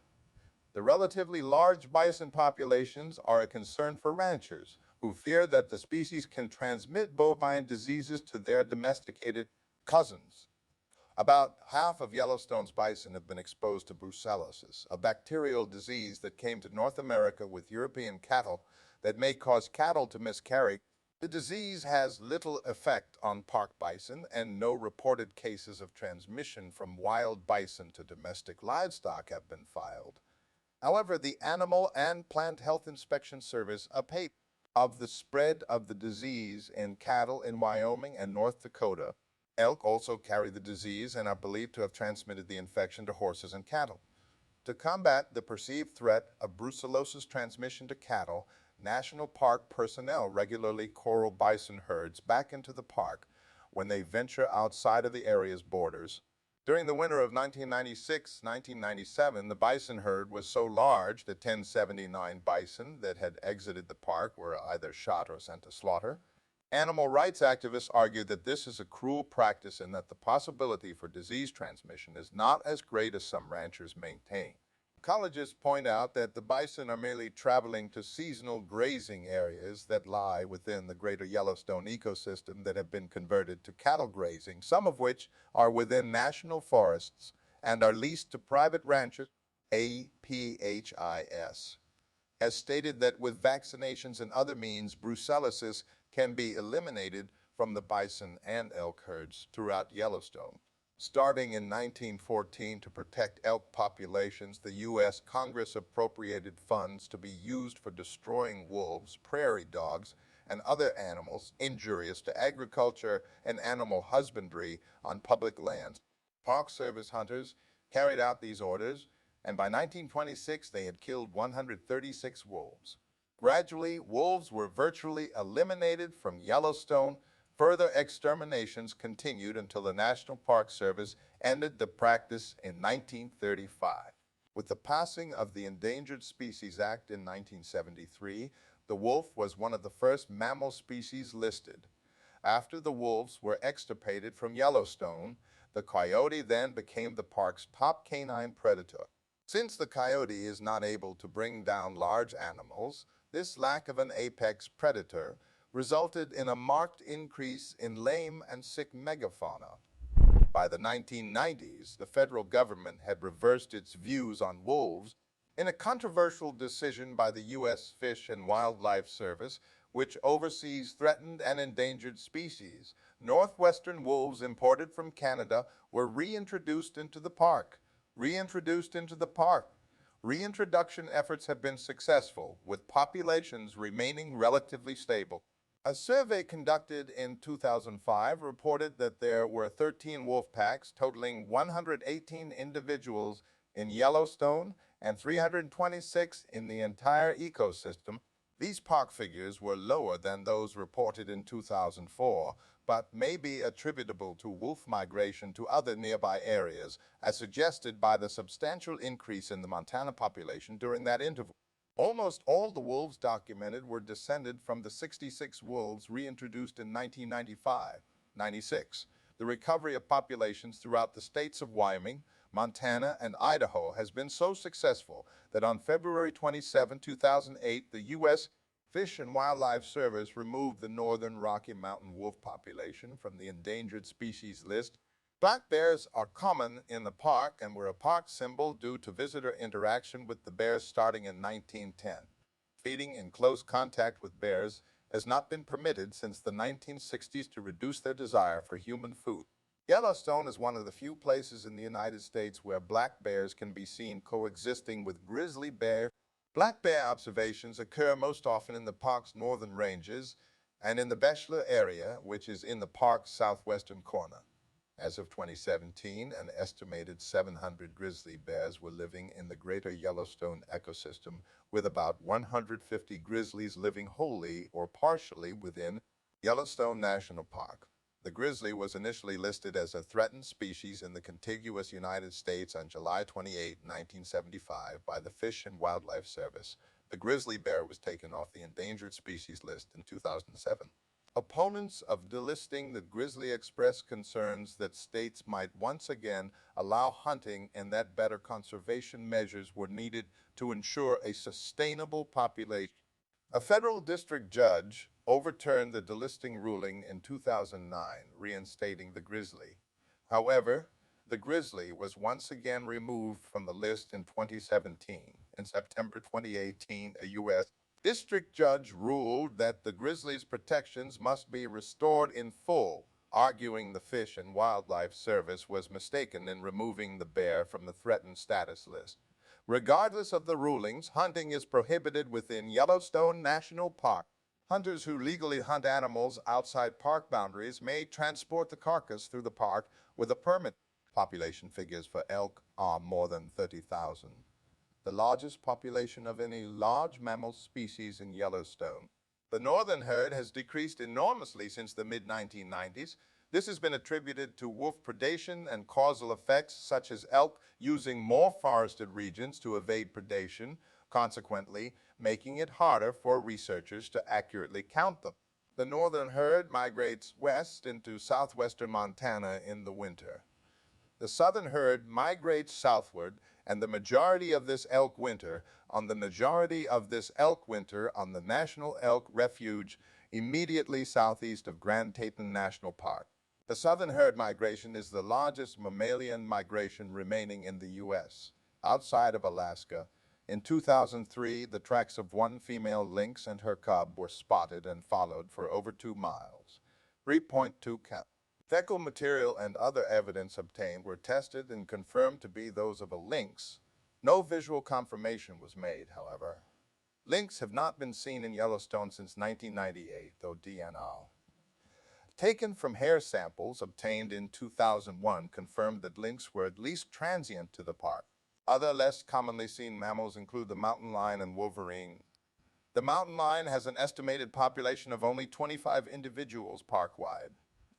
The relatively large bison populations are a concern for ranchers, who fear that the species can transmit bovine diseases to their domesticated cousins. About half of Yellowstone's bison have been exposed to brucellosis, a bacterial disease that came to North America with European cattle that may cause cattle to miscarry. The disease has little effect on park bison, and no reported cases of transmission from wild bison to domestic livestock have been filed. However, the Animal and Plant Health Inspection Service, a paper of the spread of the disease in cattle in Wyoming and North Dakota. Elk also carry the disease and are believed to have transmitted the infection to horses and cattle. To combat the perceived threat of brucellosis transmission to cattle, National Park personnel regularly corral bison herds back into the park when they venture outside of the area's borders. During the winter of 1996-1997, the bison herd was so large that 1079 bison that had exited the park were either shot or sent to slaughter. Animal rights activists argue that this is a cruel practice and that the possibility for disease transmission is not as great as some ranchers maintain. Ecologists point out that the bison are merely traveling to seasonal grazing areas that lie within the greater Yellowstone ecosystem that have been converted to cattle grazing, some of which are within national forests and are leased to private ranchers. APHIS has stated that with vaccinations and other means, brucellosis can be eliminated from the bison and elk herds throughout Yellowstone. Starting in 1914 to protect elk populations, the U.S. Congress appropriated funds to be used for destroying wolves, prairie dogs, and other animals injurious to agriculture and animal husbandry on public lands. Park Service hunters carried out these orders, and by 1926 they had killed 136 wolves. Gradually, wolves were virtually eliminated from Yellowstone. Further exterminations continued until the National Park Service ended the practice in 1935. With the passing of the Endangered Species Act in 1973, the wolf was one of the first mammal species listed. After the wolves were extirpated from Yellowstone, the coyote then became the park's top canine predator. Since the coyote is not able to bring down large animals, this lack of an apex predator resulted in a marked increase in lame and sick megafauna. By the 1990s, the federal government had reversed its views on wolves in a controversial decision by the U.S. Fish and Wildlife Service, which oversees threatened and endangered species. Northwestern wolves imported from Canada were reintroduced into the park. Reintroduction efforts have been successful, with populations remaining relatively stable. A survey conducted in 2005 reported that there were 13 wolf packs totaling 118 individuals in Yellowstone and 326 in the entire ecosystem. These park figures were lower than those reported in 2004, but may be attributable to wolf migration to other nearby areas, as suggested by the substantial increase in the Montana population during that interval. Almost all the wolves documented were descended from the 66 wolves reintroduced in 1995-96. The recovery of populations throughout the states of Wyoming, Montana, and Idaho has been so successful that on February 27, 2008, the U.S. Fish and Wildlife Service removed the northern Rocky Mountain wolf population from the endangered species list. Black bears are common in the park and were a park symbol due to visitor interaction with the bears starting in 1910. Feeding in close contact with bears has not been permitted since the 1960s to reduce their desire for human food. Yellowstone is one of the few places in the United States where black bears can be seen coexisting with grizzly bear. Black bear observations occur most often in the park's northern ranges and in the Bachelor area, which is in the park's southwestern corner. As of 2017, an estimated 700 grizzly bears were living in the greater Yellowstone ecosystem, with about 150 grizzlies living wholly or partially within Yellowstone National Park. The grizzly was initially listed as a threatened species in the contiguous United States on July 28, 1975, by the Fish and Wildlife Service. The grizzly bear was taken off the endangered species list in 2007. Opponents of delisting the grizzly expressed concerns that states might once again allow hunting and that better conservation measures were needed to ensure a sustainable population. A federal district judge overturned the delisting ruling in 2009, reinstating the grizzly. However, the grizzly was once again removed from the list in 2017. In September 2018, a U.S. district judge ruled that the grizzly's protections must be restored in full, arguing the Fish and Wildlife Service was mistaken in removing the bear from the threatened status list. Regardless of the rulings, hunting is prohibited within Yellowstone National Park. Hunters who legally hunt animals outside park boundaries may transport the carcass through the park with a permit. Population figures for elk are more than 30,000. The largest population of any large mammal species in Yellowstone. The northern herd has decreased enormously since the mid-1990s. This has been attributed to wolf predation and causal effects such as elk using more forested regions to evade predation, consequently making it harder for researchers to accurately count them. The northern herd migrates west into southwestern Montana in the winter. The southern herd migrates southward, and the majority of this elk winter on the National Elk Refuge immediately southeast of Grand Teton National Park. The southern herd migration is the largest mammalian migration remaining in the U.S. Outside of Alaska, in 2003, the tracks of one female lynx and her cub were spotted and followed for over 2 miles. 3.2 count. Fecal material and other evidence obtained were tested and confirmed to be those of a lynx. No visual confirmation was made, however. Lynx have not been seen in Yellowstone since 1998, though DNA taken from hair samples obtained in 2001 confirmed that lynx were at least transient to the park. Other less commonly seen mammals include the mountain lion and wolverine. The mountain lion has an estimated population of only 25 individuals park-wide.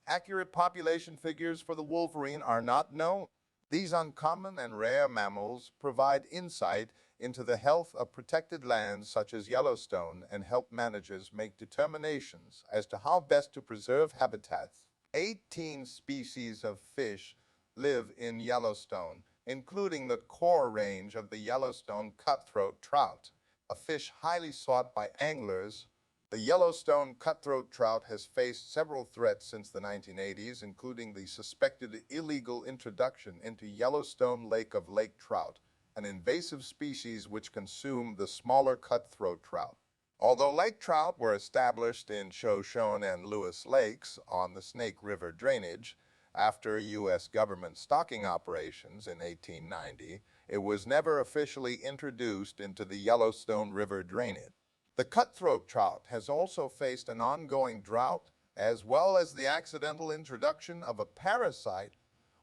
Accurate population figures for the wolverine are not known. These uncommon and rare mammals provide insight into the health of protected lands such as Yellowstone and help managers make determinations as to how best to preserve habitats. 18 species of fish live in Yellowstone, including the core range of the Yellowstone cutthroat trout, a fish highly sought by anglers. The Yellowstone cutthroat trout has faced several threats since the 1980s, including the suspected illegal introduction into Yellowstone Lake of lake trout, an invasive species which consume the smaller cutthroat trout. Although lake trout were established in Shoshone and Lewis Lakes on the Snake River drainage, after U.S. government stocking operations in 1890, it was never officially introduced into the Yellowstone River drainage. The cutthroat trout has also faced an ongoing drought, as well as the accidental introduction of a parasite,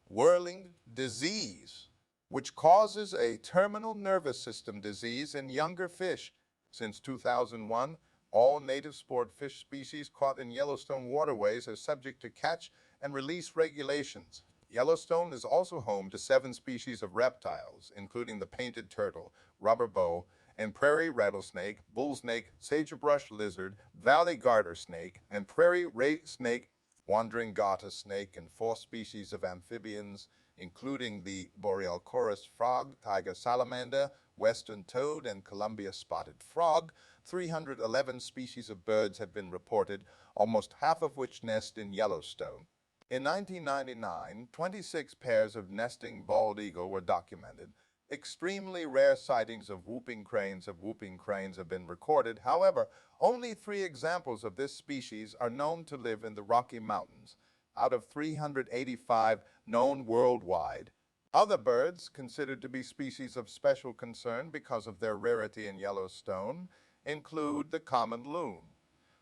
whirling disease, which causes a terminal nervous system disease in younger fish. Since 2001, all native sport fish species caught in Yellowstone waterways are subject to catch and release regulations. Yellowstone is also home to 7 species of reptiles, including the painted turtle, rubber bow, and prairie rattlesnake, bull snake, sagebrush lizard, valley garter snake, and prairie ray snake, wandering garter snake, and 4 species of amphibians, including the boreal chorus frog, tiger salamander, western toad, and Columbia spotted frog. 311 species of birds have been reported, almost half of which nest in Yellowstone. In 1999, 26 pairs of nesting bald eagle were documented. Extremely rare sightings of whooping cranes have been recorded. However, only 3 examples of this species are known to live in the Rocky Mountains, out of 385 known worldwide. Other birds, considered to be species of special concern because of their rarity in Yellowstone, include the common loon,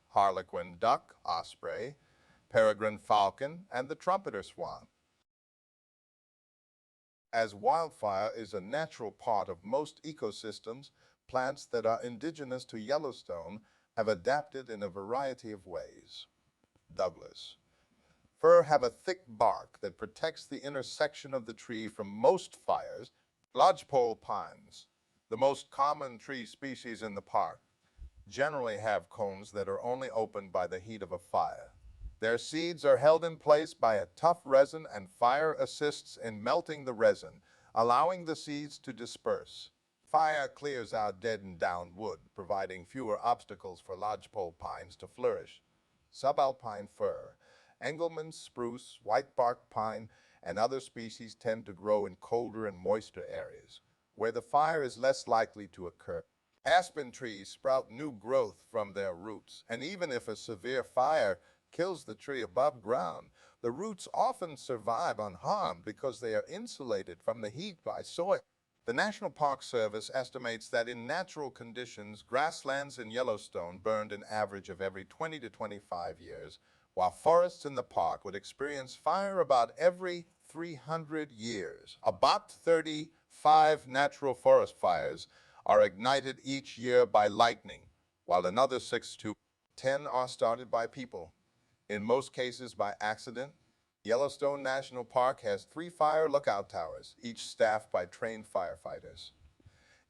harlequin duck, osprey, peregrine falcon, and the trumpeter swan. As wildfire is a natural part of most ecosystems, plants that are indigenous to Yellowstone have adapted in a variety of ways. Douglas. Fir have a thick bark that protects the inner section of the tree from most fires. Lodgepole pines, the most common tree species in the park, generally have cones that are only opened by the heat of a fire. Their seeds are held in place by a tough resin, and fire assists in melting the resin, allowing the seeds to disperse. Fire clears out dead and down wood, providing fewer obstacles for lodgepole pines to flourish. Subalpine fir, Engelmann's spruce, whitebark pine, and other species tend to grow in colder and moister areas, where the fire is less likely to occur. Aspen trees sprout new growth from their roots, and even if a severe fire kills the tree above ground, the roots often survive unharmed because they are insulated from the heat by soil. The National Park Service estimates that in natural conditions, grasslands in Yellowstone burned an average of every 20 to 25 years, while forests in the park would experience fire about every 300 years. About 35 natural forest fires are ignited each year by lightning, while another 6 to 10 are started by people, in most cases by accident. Yellowstone National Park has 3 fire lookout towers, each staffed by trained firefighters.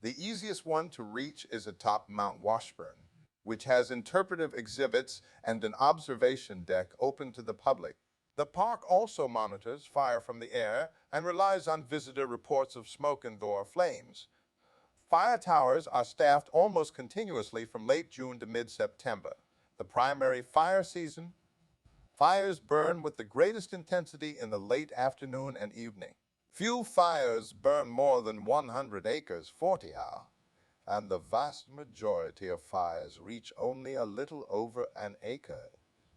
The easiest one to reach is atop Mount Washburn, which has interpretive exhibits and an observation deck open to the public. The park also monitors fire from the air and relies on visitor reports of smoke and or flames. Fire towers are staffed almost continuously from late June to mid-September, the primary fire season. Fires burn with the greatest intensity in the late afternoon and evening. Few fires burn more than 100 acres 40 hours, and the vast majority of fires reach only a little over an acre,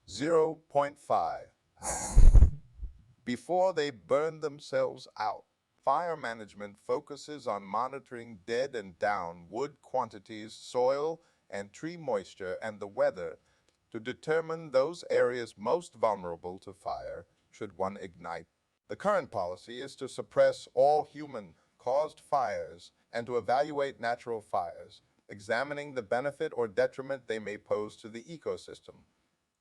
0.5, before they burn themselves out. Fire management focuses on monitoring dead and down wood quantities, soil and tree moisture, and the weather to determine those areas most vulnerable to fire should one ignite. The current policy is to suppress all human-caused fires and to evaluate natural fires, examining the benefit or detriment they may pose to the ecosystem.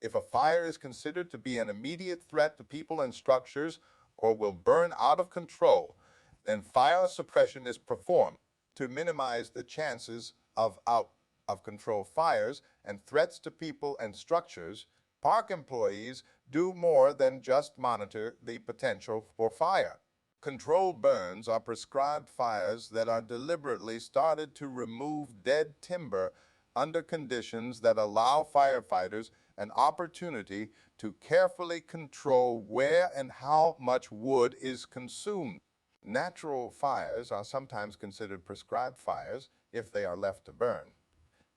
If a fire is considered to be an immediate threat to people and structures or will burn out of control, then fire suppression is performed to minimize the chances of out-of-control fires and threats to people and structures. Park employees do more than just monitor the potential for fire. Controlled burns are prescribed fires that are deliberately started to remove dead timber under conditions that allow firefighters an opportunity to carefully control where and how much wood is consumed. Natural fires are sometimes considered prescribed fires if they are left to burn.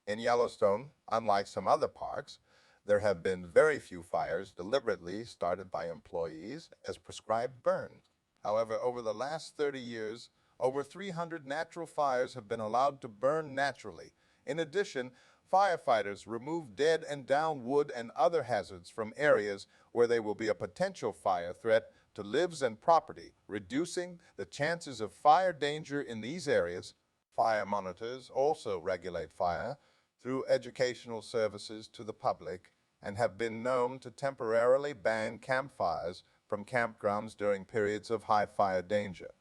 In Yellowstone, unlike some other parks, there have been very few fires deliberately started by employees as prescribed burns. However, over the last 30 years, over 300 natural fires have been allowed to burn naturally. In addition, firefighters remove dead and down wood and other hazards from areas where they will be a potential fire threat to lives and property, reducing the chances of fire danger in these areas. Fire monitors also regulate fire through educational services to the public and have been known to temporarily ban campfires from campgrounds during periods of high fire danger.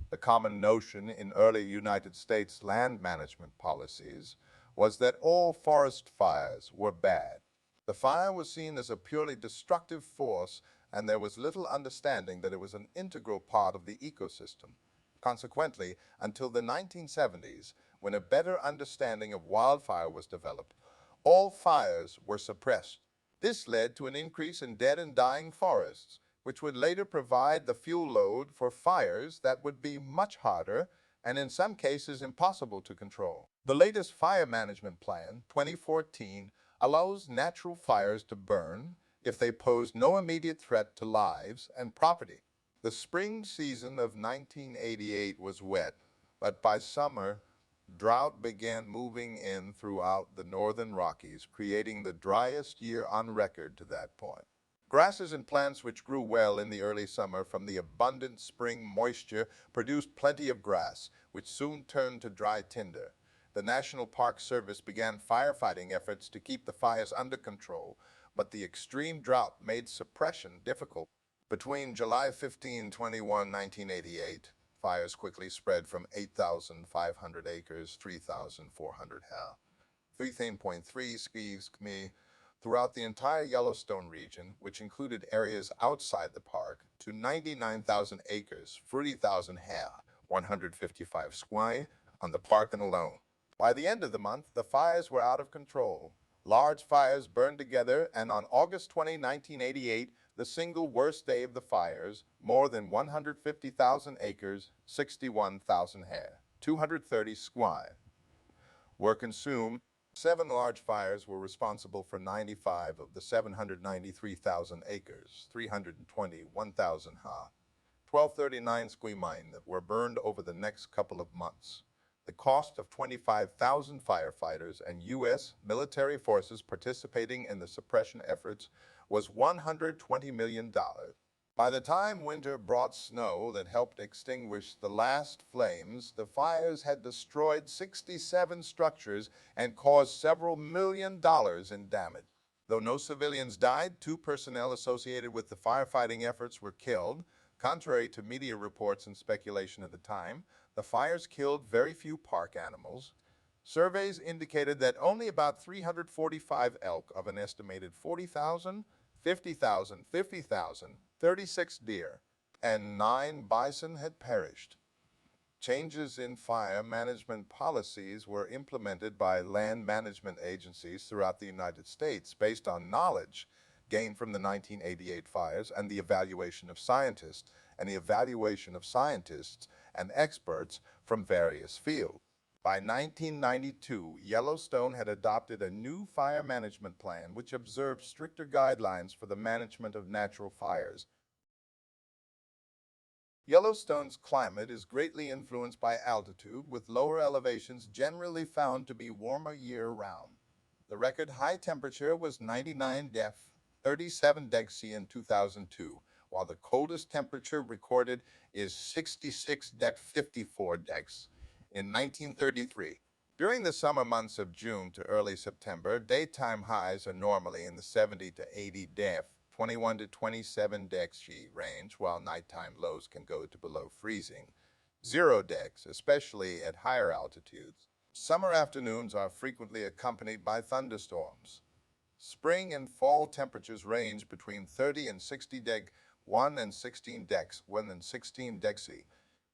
The common notion in early United States land management policies was that all forest fires were bad. The fire was seen as a purely destructive force, and there was little understanding that it was an integral part of the ecosystem. Consequently, until the 1970s, when a better understanding of wildfire was developed, all fires were suppressed. This led to an increase in dead and dying forests, which would later provide the fuel load for fires that would be much harder and in some cases impossible to control. The latest Fire Management Plan, 2014, allows natural fires to burn if they pose no immediate threat to lives and property. The spring season of 1988 was wet, but by summer, drought began moving in throughout the northern Rockies, creating the driest year on record to that point. Grasses and plants which grew well in the early summer from the abundant spring moisture produced plenty of grass, which soon turned to dry tinder. The National Park Service began firefighting efforts to keep the fires under control, but the extreme drought made suppression difficult. Between July 15 and 21, 1988, fires quickly spread from 8,500 acres, 3,400 ha, 13.3 square km, throughout the entire Yellowstone region, which included areas outside the park, to 99,000 acres, 40,000 ha, 155 square, on the park alone. By the end of the month, the fires were out of control. Large fires burned together, and on August 20, 1988, the single worst day of the fires, more than 150,000 acres, 61,000 ha, 230 square, were consumed. 7 large fires were responsible for 95 of the 793,000 acres, 321,000 ha, 1239 square miles that were burned over the next couple of months. The cost of 25,000 firefighters and U.S. military forces participating in the suppression efforts was $120 million. By the time winter brought snow that helped extinguish the last flames, the fires had destroyed 67 structures and caused several $1 million in damage. Though no civilians died, 2 personnel associated with the firefighting efforts were killed. Contrary to media reports and speculation at the time, the fires killed very few park animals. Surveys indicated that only about 345 elk of an estimated 40,000, 50,000, 36 deer, and 9 bison had perished. Changes in fire management policies were implemented by land management agencies throughout the United States based on knowledge gained from the 1988 fires and the evaluation of scientists and experts from various fields. By 1992, Yellowstone had adopted a new fire management plan which observed stricter guidelines for the management of natural fires. Yellowstone's climate is greatly influenced by altitude, with lower elevations generally found to be warmer year-round. The record high temperature was 99 degrees 37 degrees in 2002, while the coldest temperature recorded is 66 degrees 54 degrees in 1933. During the summer months of June to early September, daytime highs are normally in the 70 to 80 degrees 21 to 27 degrees range, while nighttime lows can go to below freezing 0 degrees, especially at higher altitudes. Summer afternoons are frequently accompanied by thunderstorms. Spring and fall temperatures range between 30 and 60 degrees 1 and 16 degrees 1 and 16 degrees,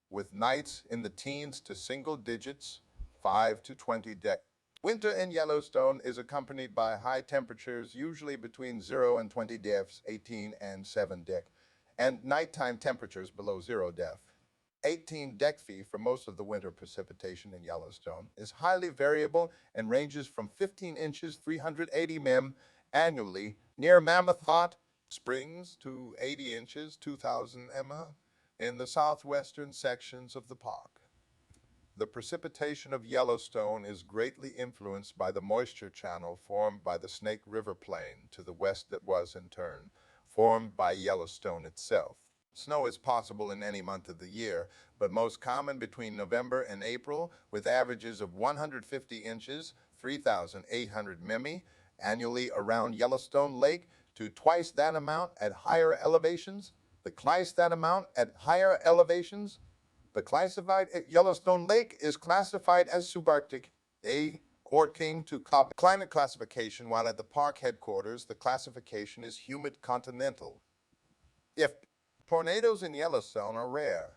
with nights in the teens to single digits 5 to 20 degrees. Winter in Yellowstone is accompanied by high temperatures, usually between 0 and 20 degrees 18 and 7 degrees, and nighttime temperatures below 0 degrees. 18 degrees for most of the winter precipitation in Yellowstone is highly variable and ranges from 15 inches 380 mm annually near Mammoth Hot Springs to 80 inches 2,000 mm in the southwestern sections of the park. The precipitation of Yellowstone is greatly influenced by the moisture channel formed by the Snake River Plain to the west that was, in turn, formed by Yellowstone itself. Snow is possible in any month of the year, but most common between November and April, with averages of 150 inches, 3,800 mm, annually around Yellowstone Lake, to twice that amount at higher elevations. The classified Yellowstone Lake is classified as subarctic, according to climate classification, while at the park headquarters, the classification is humid continental. If tornadoes in Yellowstone are rare,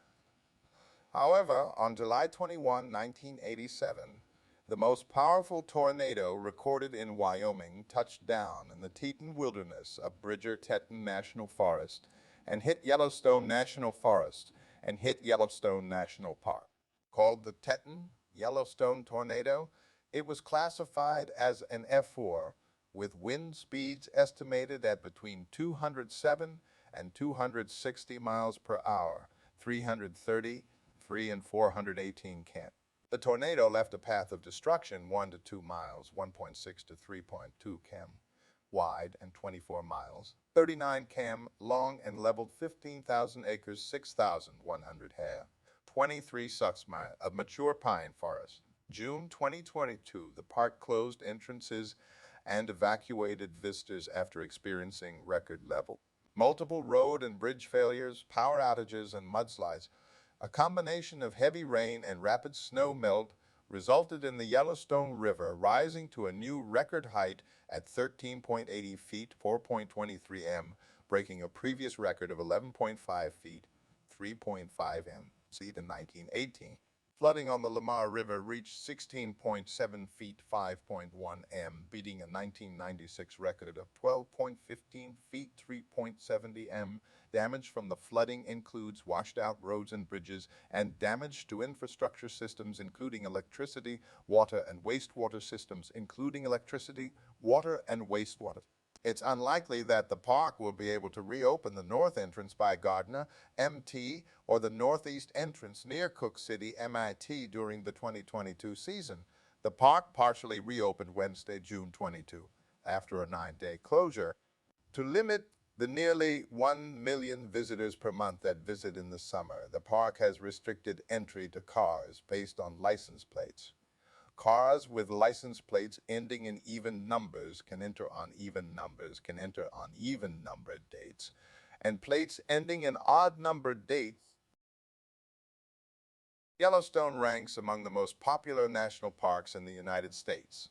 However, on July 21, 1987, the most powerful tornado recorded in Wyoming touched down in the Teton Wilderness of Bridger-Teton National Forest and hit Yellowstone National Forest and hit Yellowstone National Park. Called the Teton Yellowstone tornado, it was classified as an F4 with wind speeds estimated at between 207 and 260 miles per hour, 330, 3 and 418 km. The tornado left a path of destruction 1 to 2 miles, 1.6 to 3.2 km wide and 24 miles, 39 km long, and leveled 15,000 acres, 6,100 ha, 23 miles of mature pine forest. June 2022, the park closed entrances and evacuated visitors after experiencing record level. Multiple road and bridge failures, power outages, and mudslides. A combination of heavy rain and rapid snow melt resulted in the Yellowstone River rising to a new record height at 13.80 feet, 4.23 m, breaking a previous record of 11.5 feet, 3.5 m, in 1918. Flooding on the Lamar River reached 16.7 feet, 5.1 m, beating a 1996 record of 12.15 feet, 3.70 m. Damage from the flooding includes washed out roads and bridges and damage to infrastructure systems including electricity, water, and wastewater systems, including electricity, water, and wastewater. It's unlikely that the park will be able to reopen the north entrance by Gardner, MT, or the northeast entrance near Cook City, MIT, during the 2022 season. The park partially reopened Wednesday, June 22, after a 9-day closure. To limit the nearly 1 million visitors per month that visit in the summer, the park has restricted entry to cars based on license plates. Cars with license plates ending in even numbers can enter on even numbers, can enter on even numbered dates, and plates ending in odd numbered dates. Yellowstone ranks among the most popular national parks in the United States.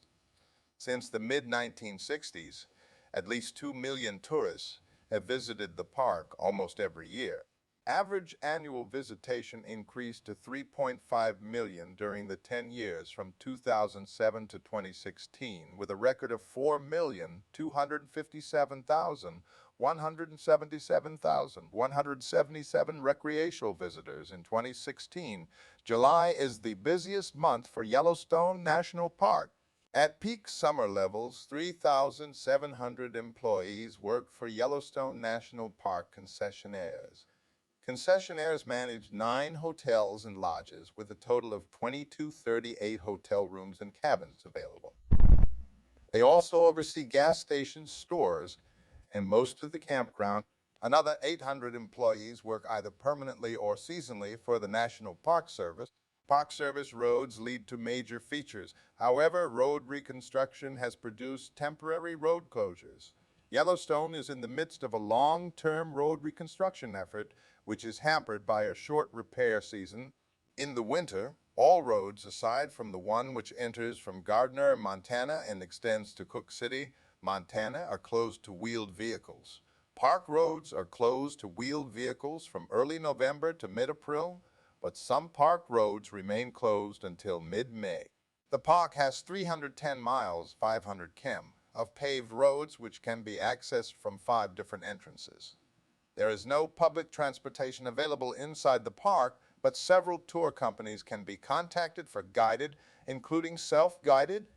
Since the mid-1960s, at least 2 million tourists have visited the park almost every year. Average annual visitation increased to 3.5 million during the 10 years from 2007 to 2016, with a record of 4,257,177 recreational visitors in 2016. July is the busiest month for Yellowstone National Park. At peak summer levels, 3,700 employees work for Yellowstone National Park concessionaires. Concessionaires manage 9 hotels and lodges with a total of 2,238 hotel rooms and cabins available. They also oversee gas stations, stores, and most of the campground. Another 800 employees work either permanently or seasonally for the National Park Service. Park Service roads lead to major features. However, road reconstruction has produced temporary road closures. Yellowstone is in the midst of a long-term road reconstruction effort, which is hampered by a short repair season. In the winter, all roads, aside from the one which enters from Gardner, Montana, and extends to Cook City, Montana, are closed to wheeled vehicles. Park roads are closed to wheeled vehicles from early November to mid-April, but some park roads remain closed until mid-May. The park has 310 miles, 500 km, of paved roads which can be accessed from 5 different entrances. There is no public transportation available inside the park, but several tour companies can be contacted for guided, including self-guided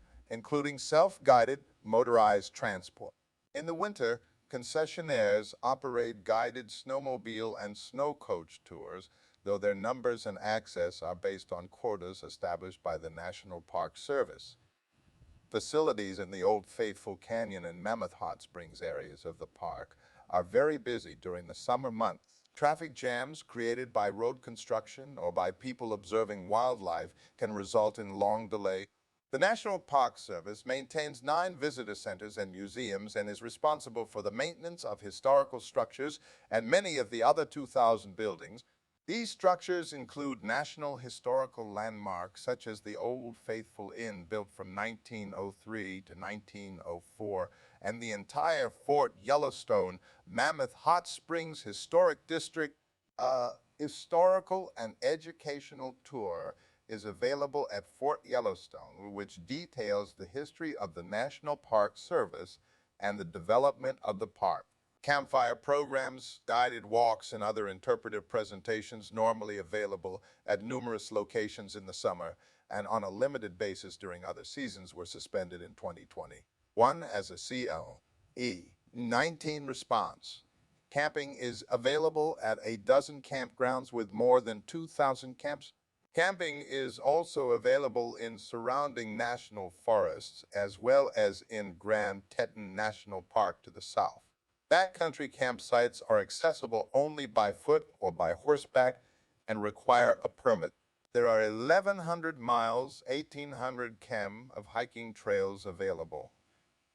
motorized transport. In the winter, concessionaires operate guided snowmobile and snow coach tours, though their numbers and access are based on quotas established by the National Park Service. Facilities in the Old Faithful Canyon and Mammoth Hot Springs areas of the park are very busy during the summer months. Traffic jams created by road construction or by people observing wildlife can result in long delay. The National Park Service maintains 9 visitor centers and museums and is responsible for the maintenance of historical structures and many of the other 2,000 buildings. These structures include national historical landmarks such as the Old Faithful Inn, built from 1903 to 1904, and the entire Fort Yellowstone Mammoth Hot Springs Historic District. historical and educational tour is available at Fort Yellowstone, which details the history of the National Park Service and the development of the park. Campfire programs, guided walks, and other interpretive presentations normally available at numerous locations in the summer and on a limited basis during other seasons were suspended in 2020. One as a CLE 19 response. Camping is available at a dozen campgrounds with more than 2,000 camps. Camping is also available in surrounding national forests as well as in Grand Teton National Park to the south. Backcountry campsites are accessible only by foot or by horseback and require a permit. There are 1,100 miles, 1,800 km of hiking trails available.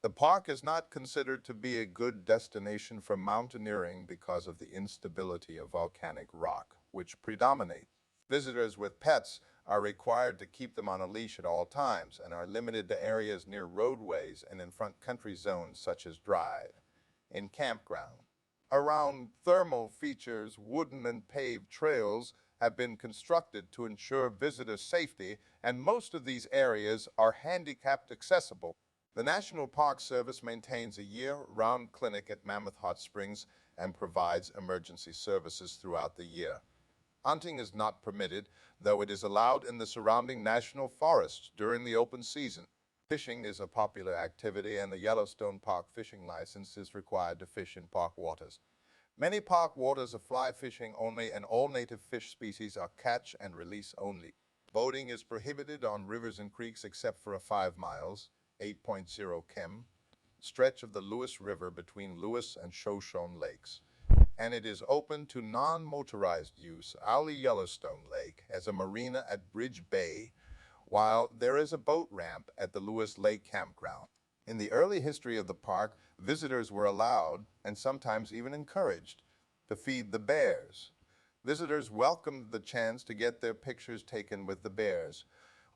The park is not considered to be a good destination for mountaineering because of the instability of volcanic rock, which predominates. Visitors with pets are required to keep them on a leash at all times and are limited to areas near roadways and in front country zones such as drive in campground. Around thermal features, wooden and paved trails have been constructed to ensure visitor safety, and most of these areas are handicapped accessible. The National Park Service maintains a year-round clinic at Mammoth Hot Springs and provides emergency services throughout the year. Hunting is not permitted, though it is allowed in the surrounding national forests during the open season. Fishing is a popular activity, and the Yellowstone Park fishing license is required to fish in park waters. Many park waters are fly fishing only, and all native fish species are catch and release only. Boating is prohibited on rivers and creeks except for a 5 miles, 8.0 km, stretch of the Lewis River between Lewis and Shoshone Lakes, and it is open to non-motorized use. Ali Yellowstone Lake has a marina at Bridge Bay, while there is a boat ramp at the Lewis Lake Campground. In the early history of the park, visitors were allowed, and sometimes even encouraged, to feed the bears. Visitors welcomed the chance to get their pictures taken with the bears,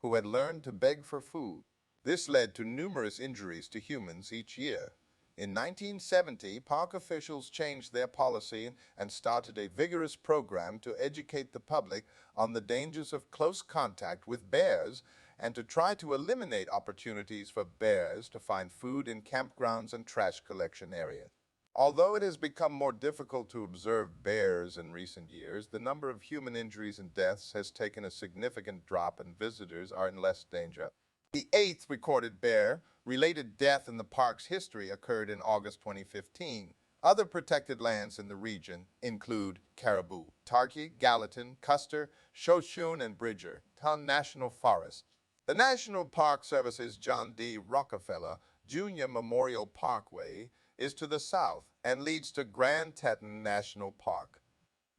who had learned to beg for food. This led to numerous injuries to humans each year. In 1970, park officials changed their policy and started a vigorous program to educate the public on the dangers of close contact with bears and to try to eliminate opportunities for bears to find food in campgrounds and trash collection areas. Although it has become more difficult to observe bears in recent years, the number of human injuries and deaths has taken a significant drop and visitors are in less danger. The 8th recorded bear-related death in the park's history occurred in August 2015. Other protected lands in the region include Caribou, Targhee, Gallatin, Custer, Shoshone, and Bridgerton National Forest. The National Park Service's John D. Rockefeller Jr. Memorial Parkway is to the south and leads to Grand Teton National Park.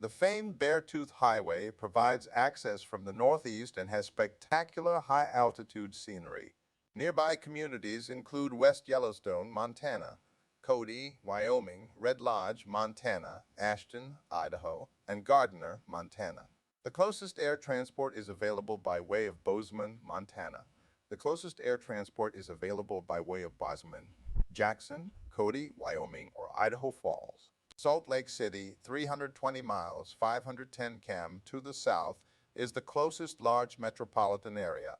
The famed Beartooth Highway provides access from the northeast and has spectacular high-altitude scenery. Nearby communities include West Yellowstone, Montana, Cody, Wyoming, Red Lodge, Montana, Ashton, Idaho, and Gardner, Montana. The closest air transport is available by way of Bozeman, Montana. The closest air transport is available by way of Bozeman, Jackson, Cody, Wyoming, or Idaho Falls. Salt Lake City, 320 miles, 510 km to the south, is the closest large metropolitan area.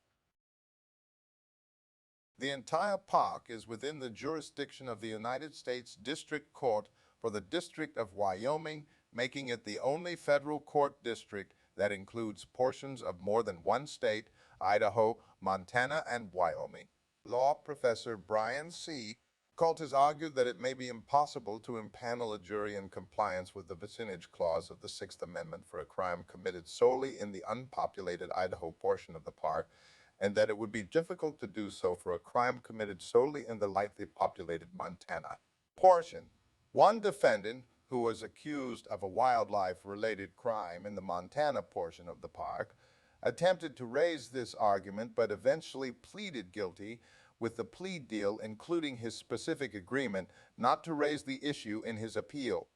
The entire park is within the jurisdiction of the United States District Court for the District of Wyoming, making it the only federal court district that includes portions of more than one state, Idaho, Montana, and Wyoming. Law professor Brian C. Colt has argued that it may be impossible to impanel a jury in compliance with the vicinage clause of the Sixth Amendment for a crime committed solely in the unpopulated Idaho portion of the park, and that it would be difficult to do so for a crime committed solely in the lightly populated Montana portion. One defendant, who was accused of a wildlife-related crime in the Montana portion of the park, attempted to raise this argument but eventually pleaded guilty, with the plea deal including his specific agreement not to raise the issue in his appeal.